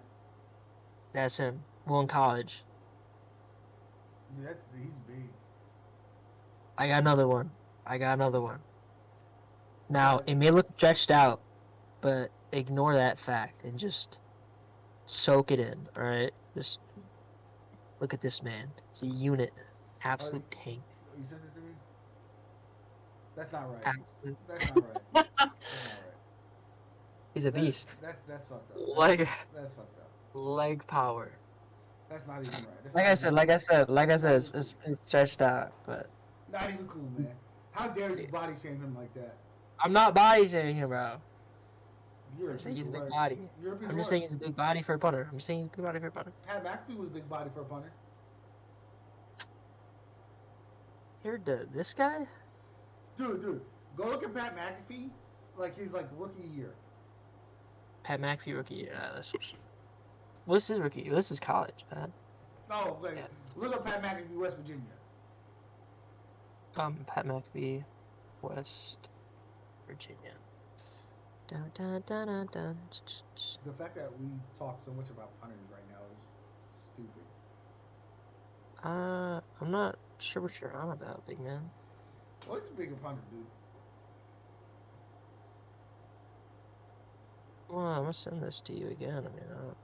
That's him. Well, in college. Dude, he's big. I got another one. I got another one. Now, Yeah, it may look stretched out, but ignore that fact and just soak it in, alright? Just look at this man. It's a unit. oh, Absolute tank. you sent it to me. That's not right. Absolute. That's not right. That's not right. He's a That beast. that's fucked up. Leg, That's fucked up. leg power. That's not even right. That's Like not I even. said, like I said, like I That's not said, even cool. it's stretched out, but Not even cool, man. How dare you yeah. body shame him like that? I'm not body shaming him, bro. You're I'm a saying piece he's a of big work. body. You're a piece I'm of just work. saying he's a big body for a punter. I'm just saying he's a big body for a punter. Pat McAfee was a big body for a punter. Here, this guy? Dude, go look at Pat McAfee. Like he's like rookie year. Pat McAfee rookie. Yeah, what's his rookie? This is college, man. No, like Yeah. look up Pat McAfee, West Virginia. Pat McAfee, West Virginia. Dun, dun, dun, dun, dun. The fact that we talk so much about punters right now is stupid. I'm not sure what you're on about, big man. What's a bigger punter, dude? Well, I'm gonna send this to you again. I mean,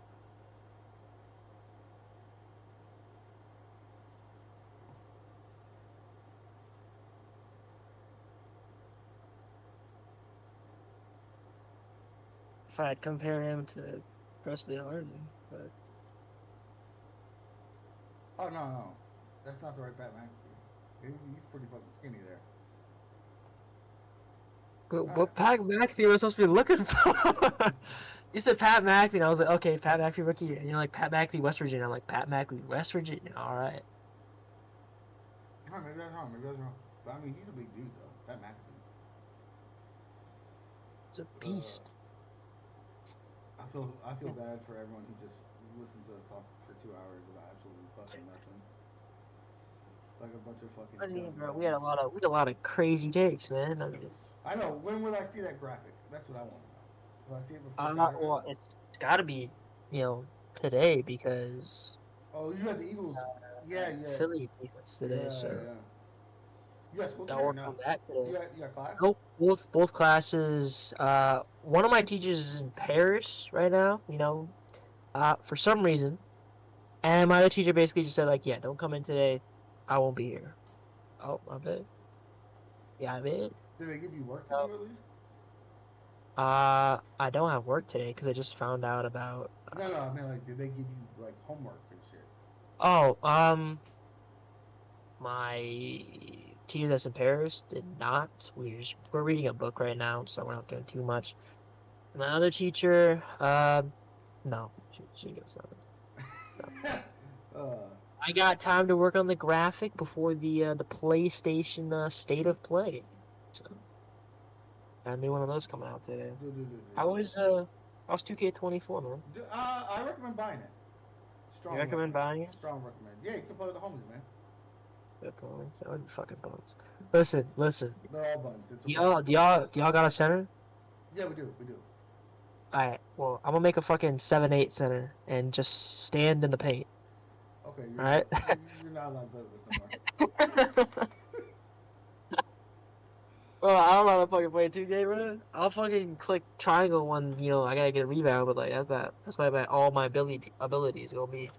if I'd compare him to Presley Harden, but Oh no, that's not the right Pat McAfee. He's pretty fucking skinny there. All right. what Pat McAfee was supposed to be looking for? You said Pat McAfee, and I was like, okay, Pat McAfee rookie, and you're like Pat McAfee West Virginia. I'm like Pat McAfee West Virginia. All right, Huh, maybe that's wrong. Maybe that's wrong. But I mean, he's a big dude though. Pat McAfee. it's a Uh, beast. I feel bad for everyone who just listened to us talk for 2 hours about absolutely fucking nothing. Like a bunch of fucking I mean, bro, dumb. we had a lot of crazy takes, man. I mean, I know. When will I see that graphic? That's what I want to know. Will I see it before Saturday? well, it's got to be, today because Oh, you had the Eagles. Yeah, yeah, Philly defense today, yeah, so yeah. You got school got today or work no? on that today. You got class? Nope, both classes. One of my teachers is in Paris right now. For some reason, and my other teacher basically just said like, yeah, don't come in today. I won't be here. Oh, my bad. Yeah, I mean, Did they give you work to uh, do at least? I don't have work today because I just found out about. No, I mean like, did they give you like homework and shit? Oh, my teacher that's in Paris did not. We're reading a book right now, so we're not doing too much. My other teacher, no, she goes nothing. No. uh, I got time to work on the graphic before the PlayStation State of Play. So got a new one of those coming out today. do, do, do, do, How was do. uh how's 2K24, man? I recommend buying it. You Strong recommend recommend. buying it? Strong recommend. Yeah, you can play with the homies, man. Good points. That would be fucking points. Listen. They're all buns. It's okay. Do y'all got a center? Yeah, we do. We do. Alright, well, I'm gonna make a fucking 7-8 center and just stand in the paint. Okay, Alright? you're not allowed to play with us no more. Well, I don't know how to fucking play 2K, bro. I'll fucking click triangle when, I gotta get a rebound, but like, that's why all my abilities gonna be.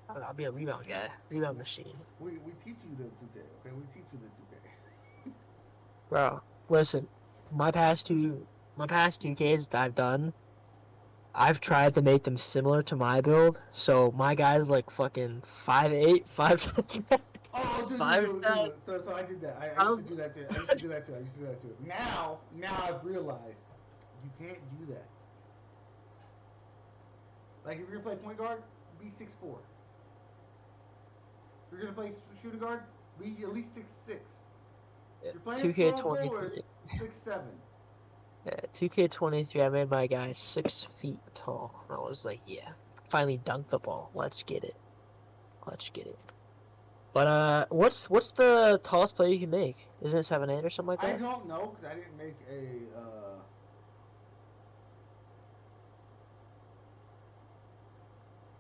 I'll be a rebound guy. Rebound machine. We teach you the 2K, okay? We teach you the 2K. Bro, listen, my past 2Ks that I've done, I've tried to make them similar to my build. So my guy's like fucking 5'8", 5'10", Oh, dude, 5'10". So I did that. I used to I'm do that too. I used to do that too. Now I've realized you can't do that. Like if you're gonna play point guard, be 6'4". If you're gonna play shooting guard, be at least 6'6". You're playing small forward, 2K23. 6'7". Yeah, 2K23, I made my guy 6 feet tall. I was like, yeah, finally dunked the ball. Let's get it. Let's get it. But what's the tallest player you can make? Isn't it 7'8" or something like I that? don't know because I didn't make a.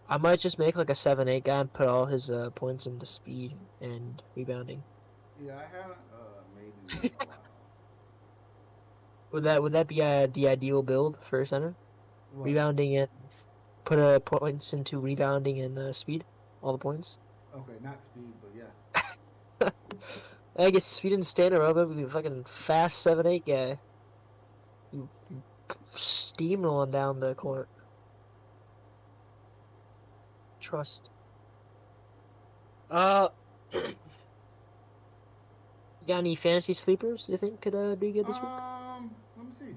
I might just make like a 7'8" guy and put all his points into speed and rebounding. Yeah, I haven't made any in a while. Would that be the ideal build for a center? What? Rebounding and put points into rebounding and speed, all the points. Okay, not speed, but yeah. I guess speed and standard over be fucking fast 7'8" guy. You steamrolling down the court. Trust. Uh, you got any fantasy sleepers you think could do good this week? Let me see.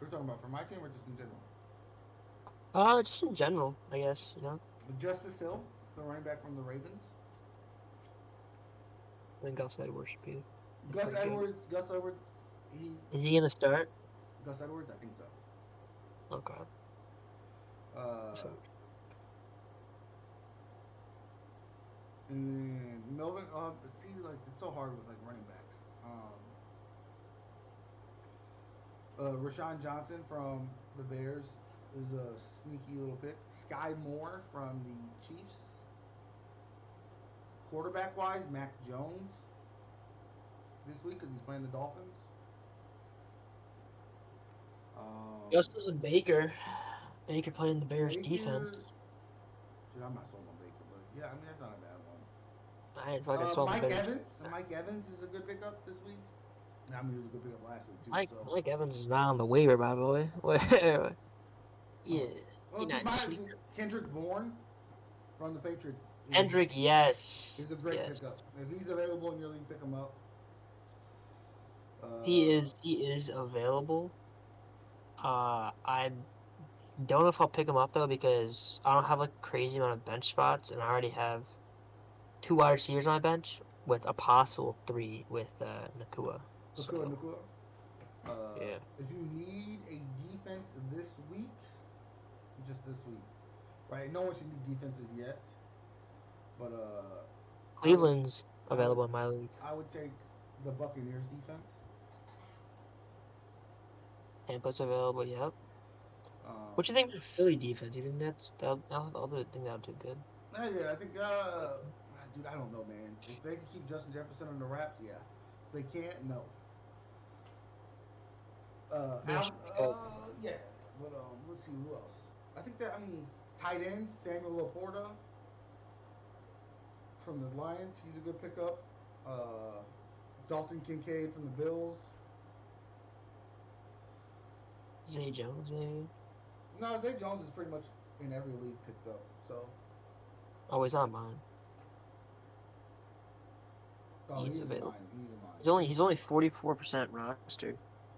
We're talking about for my team or just in general? Just in general, I guess, you know. Justice Hill, the running back from the Ravens. I think Gus Edwards should be Gus pretty good. Edwards. Gus Edwards. He. Is he gonna start? Gus Edwards. I think so. Okay. Uh, So, and Melvin. See, like it's so hard with like running backs. Rashawn Johnson from the Bears is a sneaky little pick. Sky Moore from the Chiefs. Quarterback wise, Mac Jones this week because he's playing the Dolphins. Um, Justice and Baker. Baker playing the Bears Baker, defense. dude, I'm not sold on Baker, but yeah, I mean that's not a bad one. I ain't fucking saw the Mike Bears. Evans. Mike Evans is a good pickup this week. I mean, he was a good pickup last week too. So, Mike Evans is not on the waiver, by the way. oh, Yeah, well, he dude, not cheap. Kendrick Bourne from the Patriots Hendrick, yes, is a great yes. pickup. If he's available in your league, pick him up. He Uh, is he is available. I don't know if I'll pick him up though because I don't have like a crazy amount of bench spots, and I already have two wide receivers on my bench with a possible three with Nakua. Nakua So Nakua. yeah, If you need a defense this week, just this week, right? No one should need defenses yet, but I would, Cleveland's I would, available in my league. I would take the Buccaneers defense. Tampa's available. Yep. Um, What you think of Philly defense? You think I'll think that'll do good. yeah, I think, dude, I don't know, man. If they can keep Justin Jefferson on the wraps, yeah. If they can't, no. They should pick up. Yeah, but let's see who else. I think that tight ends Samuel Laporta from the Lions, he's a good pickup. Uh, Dalton Kincaid from the Bills. Zay Jones, maybe. No, Zay Jones is pretty much in every league picked up. So, Oh, he's on mine. oh, He's he's in available. mine. He's in mine. He's only 44% rostered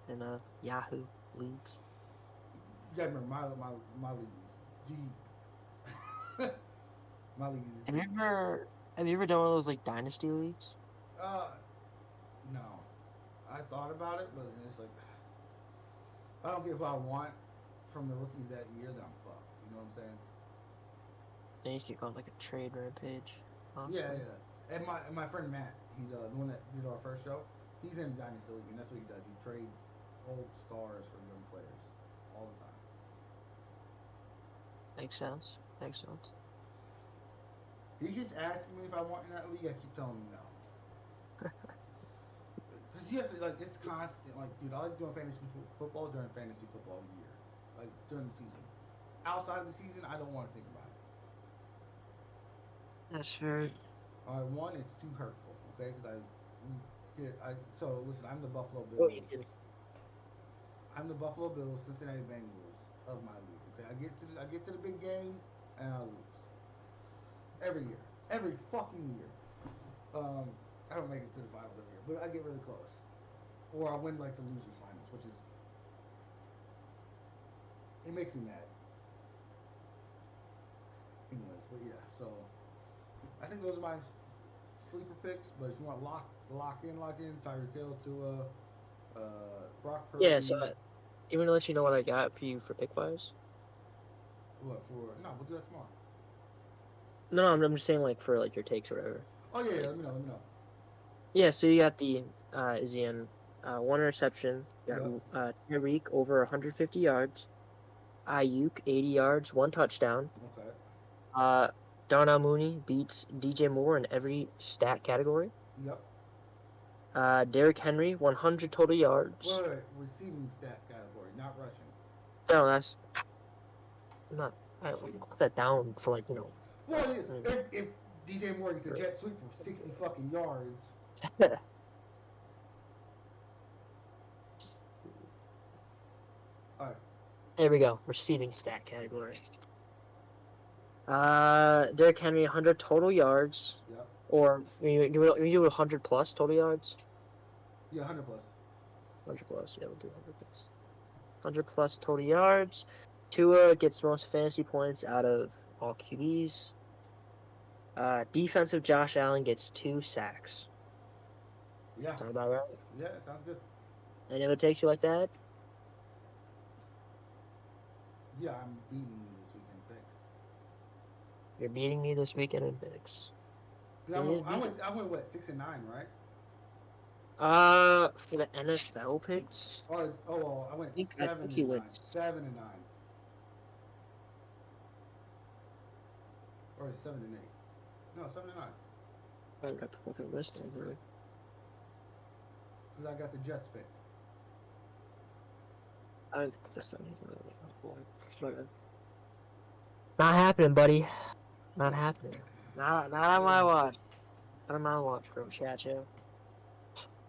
in Yahoo leagues. You gotta remember my league is deep. My league is Have you deep. ever have you ever done one of those like dynasty leagues? Uh, no, I thought about it, but it's like if I don't get what I want from the rookies that year, then I'm fucked. You know what I'm saying? They used to get called like a trade rampage, Yeah, honestly. yeah. And my friend Matt, he the one that did our first show, he's in Dynasty League, and that's what he does. He trades old stars for young players all the time. Makes sense. Makes sense. He keeps asking me if I want in that league. I keep telling him no. Because you have to, like, it's constant. Like, dude, I like doing fantasy football during fantasy football year. Like, during the season. Outside of the season, I don't want to think about it. That's fair. All right, one, it's too hurtful, okay? Because so listen, I'm the Buffalo What you Bills. did? I'm the Buffalo Bills, Cincinnati Bengals of my league, okay? I get to the big game, and I lose. Every year. Every fucking year. Um, I don't make it to the finals every year, but I get really close. Or I win, like, the losers finals, which is, it makes me mad. Anyways, but yeah, so I think those are my sleeper picks. But if you want lock in, Tyreek Hill, Tua, Brock Yeah, so Purdy. you want to let you know what I got for you for pick wise? What for? No, we'll do that tomorrow. No, I'm just saying like for like your takes or whatever. Oh yeah, yeah. Like, Let me know. Let me know. yeah, so you got the Izzy one interception. You Yep. got Tyreek over 150 yards. Ayuk 80 yards, one touchdown. Okay. Uh, Darnell Mooney beats DJ Moore in every stat category. Yep. Derrick Henry 100 total yards. Wait. Receiving stat category, not rushing. No, that's I'm not. I put that down for like Well, mm, if DJ Moore gets a for- jet sweep for 60 fucking yards. All right. There we go. Receiving stat category. Derrick Henry 100 total yards, Yep. or you do 100 plus total yards. Yeah, 100 plus. 100 plus, yeah, we'll do 100 plus. 100 plus total yards. Tua gets most fantasy points out of all QBs. Defensive Josh Allen gets 2 sacks. Yeah. Sound about right? Yeah, sounds good. Any other takes you like that? Yeah, I'm beating you this weekend. Thanks. You're beating me this weekend in picks. Cause I went what 6-9, right? For the NFL picks, Well, I went I seven think he and nine, went. 7-9, or 7-8. No, 7-9. I got the fucking list over. Because I got the Jets pick. I just not happening, buddy. Not happening. Not on my watch. Not on my watch, bro. Chat, yeah.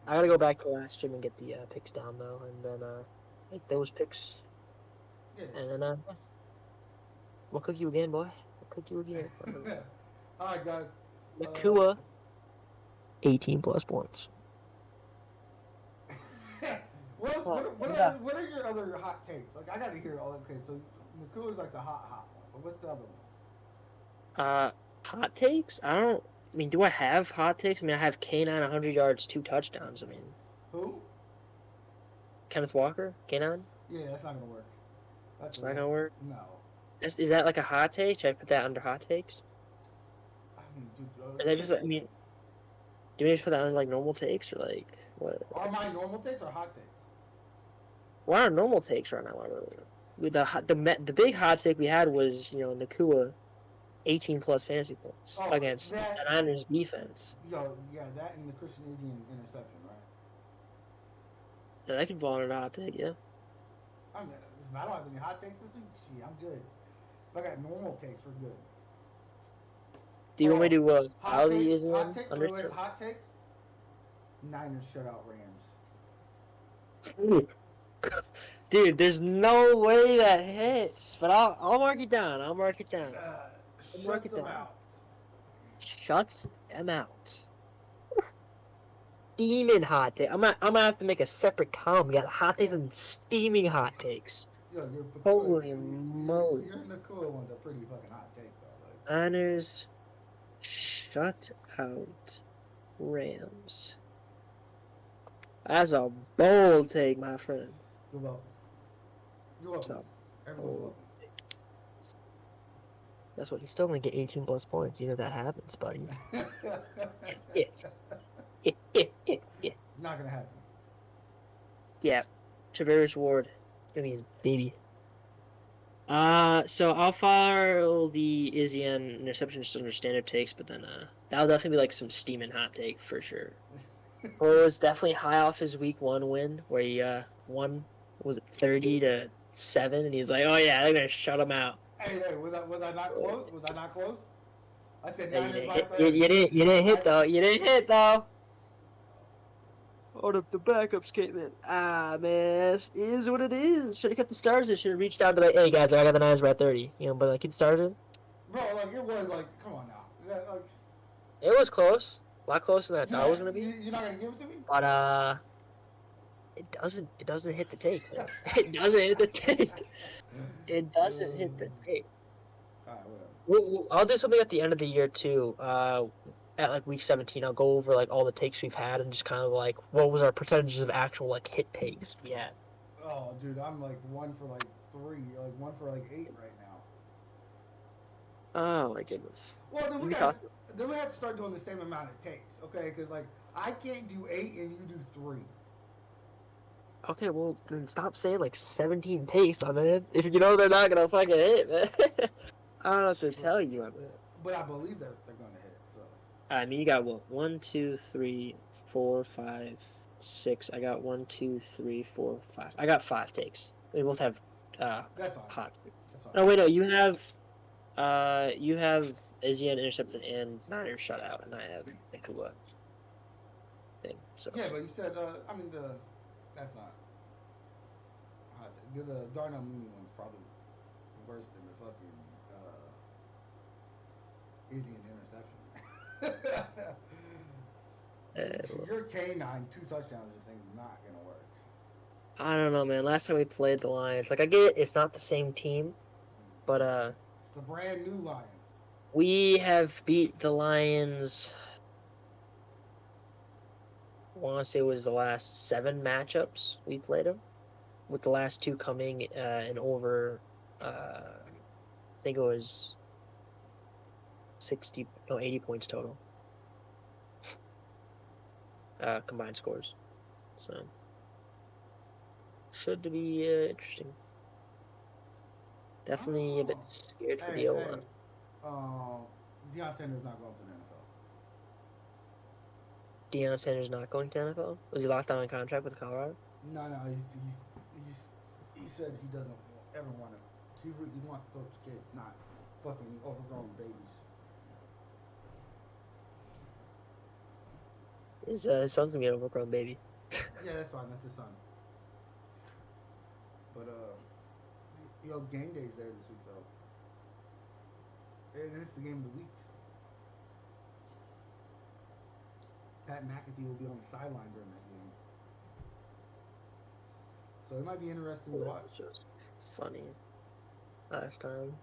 I gotta go back to last stream and get the picks down though, and then make those picks, Yeah. and then we'll cook you again, boy. We'll cook you again. All right, guys. Nakua, 18 plus points. What are your other hot takes? Like I got to hear all. Okay, so Nakua's like the hot one, but what's the other one? Hot takes? I mean, do I have hot takes? I mean, I have K9 100 yards, 2 touchdowns. I mean, Who? Kenneth Walker, K9. Yeah, that's not gonna work. It's not gonna work. No. Is that like a hot take? Should I put that under hot takes? I mean, dude. Or I just, I mean, do we just put that under like normal takes or like what? Are my normal takes or hot takes? What are normal takes right now? With the big hot take we had was Nakua, 18 plus fantasy points against the Niners defense. Yeah, that and the Christian Izzy interception, right? Yeah, that could fall under hot take, yeah. I mean, I don't have any hot takes this week. Gee, I'm good. If I got normal takes, we're good. Do you want me to hot takes? Understood. Hot takes? Niners shutout Rams. Dude, there's no way that hits. But I'll mark it down. I'll mark it down. Shuts them out. Shuts them out. Steaming hot take. I'm gonna have to make a separate column. We got hot takes and steaming hot takes. Yo, holy moly! Your Nakua ones are pretty fucking hot take though. Like. Niners shut out Rams. That's a bold take, my friend. You're welcome. You're welcome. Everyone's welcome. That's what he's still gonna get 18 plus points. You know that happens, buddy. Yeah. It's not gonna happen. Yeah. Traverius Ward. It's gonna be his baby. So I'll follow the Izzy and interception just under standard takes, but then that'll definitely be like some steaming hot take for sure. Or was definitely high off his week 1 win where he won, was it 30-7, and he's like, oh yeah, they're gonna shut him out. Hey, was I not close? Was I not close? I said Yeah, Niners by 30. You didn't hit though. You didn't hit though. Hold up the backup statement. Ah, man, is what it is. Should have kept the stars. Should have reached out to like, hey guys, I got the Niners by 30. But like, keep the stars in. Bro, like it was like, come on now. It was close. A lot closer than I thought it was gonna be. You're not gonna give it to me? But it doesn't hit the take. It doesn't hit the take. It doesn't hit the take. Alright, whatever. I'll do something at the end of the year too. at like week 17, I'll go over like all the takes we've had and just kind of like what was our percentages of actual like hit takes we had. Oh, dude, I'm like 1 for 3, like 1 for 8 right now. Oh my goodness. Well, then You we be got talking. then we have to start doing the same amount of takes, okay? Because like I can't do 8 and you do 3. Okay, well then stop saying like 17 takes, my man. If you know they're not gonna fucking hit, man. I don't know what to But tell you, my man. but I believe that they're gonna hit. So I mean, you got what? 1, 2, 3, 4, 5, 6. I got 1, 2, 3, 4, 5. I got 5 takes. We both have uh that's fine. hot. That's fine. No, wait, no. You have Izzy intercepted and Niner shutout, and I have Nikula thing. So Yeah, but you said I mean the that's not hot. The Darnell Mooney one's probably worse than the fucking Izzy and interception. well, Your K9 2 touchdowns just ain't not gonna work. I don't know, man. Last time we played the Lions, like I get it, it's not the same team, but It's the brand new Lions. we have beat the Lions. I want to say it was the last 7 matchups we played them, with the last 2 coming in over. I think it was 60, no, 80 points total. Combined scores. So should be interesting. Definitely a bit Oh, scared for hey, the O hey, line. Deion Sanders not going to the NFL. Deion Sanders not going to NFL. Was he locked down on contract with Colorado? No, no, he said he doesn't ever want to. He wants to coach kids, not fucking overgrown babies. His son's gonna be an overgrown baby. Yeah, that's fine. That's his son. But game day's there this week though, and it's the game of the week. Pat McAfee will be on the sideline during that game, so it might be interesting to watch. Which was funny last time.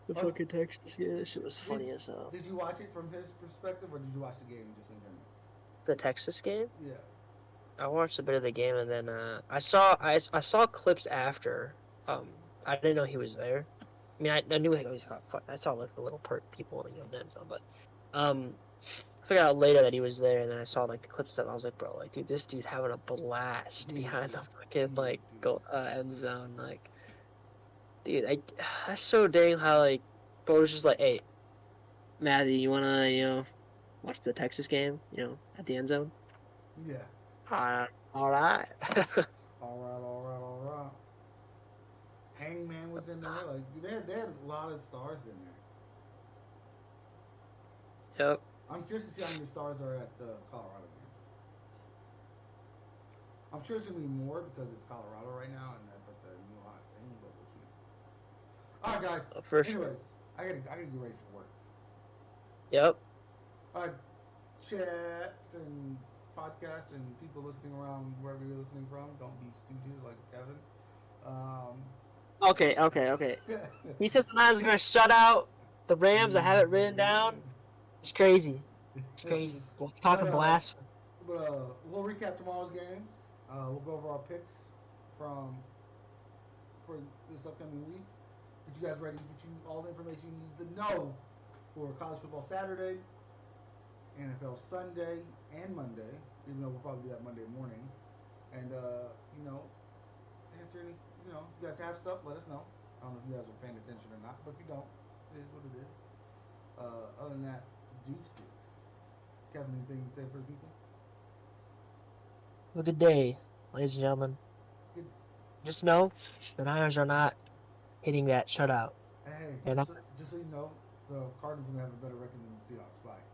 The Oh, fucking Texas game. This shit was did funny as hell. did you watch it from his perspective, or did you watch the game just in general? The Texas game. Yeah. I watched a bit of the game and then I saw clips after. I didn't know he was there. I mean, I knew he was I saw like the little people in the end zone, but I figured out later that he was there, and then I saw like the clips of. I was like, bro, like, dude, this dude's having a blast He behind the is. fucking He like is. go end zone. Like, dude, that's so dang how like, bro was just like, hey, Matthew, you wanna watch the Texas game? At the end zone. Yeah. All right. All right. All right. All right. Hangman was in there. Like, dude, they had a lot of stars in there. Yep. I'm curious to see how many stars are at the Colorado game. I'm sure it's gonna be more because it's Colorado right now, and that's like the new hot thing. But we'll see. All right, guys. For sure. Anyways, I gotta get ready for work. Yep. All right, chats and podcasts and people listening around wherever you're listening from. Don't be stooges like Kevin. Um, Okay. Okay. Okay. He says the Niners are gonna shut out the Rams. I have it written down. It's crazy. It's crazy. but Talking blasphemy. we'll recap tomorrow's games. We'll go over our picks from for this upcoming week. Get you guys ready. Get you all the information you need to know for college football Saturday, NFL Sunday, and Monday. Even though we'll probably do that Monday morning. And answer any. If you guys have stuff, let us know. I don't know if you guys are paying attention or not, but if you don't, it is what it is. Other than that, deuces. Kevin, anything to say for the people? Have a good day, ladies and gentlemen. Good. Just know the Niners are not hitting that shutout. Hey, They're not. just so you know, the Cardinals are gonna have a better record than the Seahawks. Bye.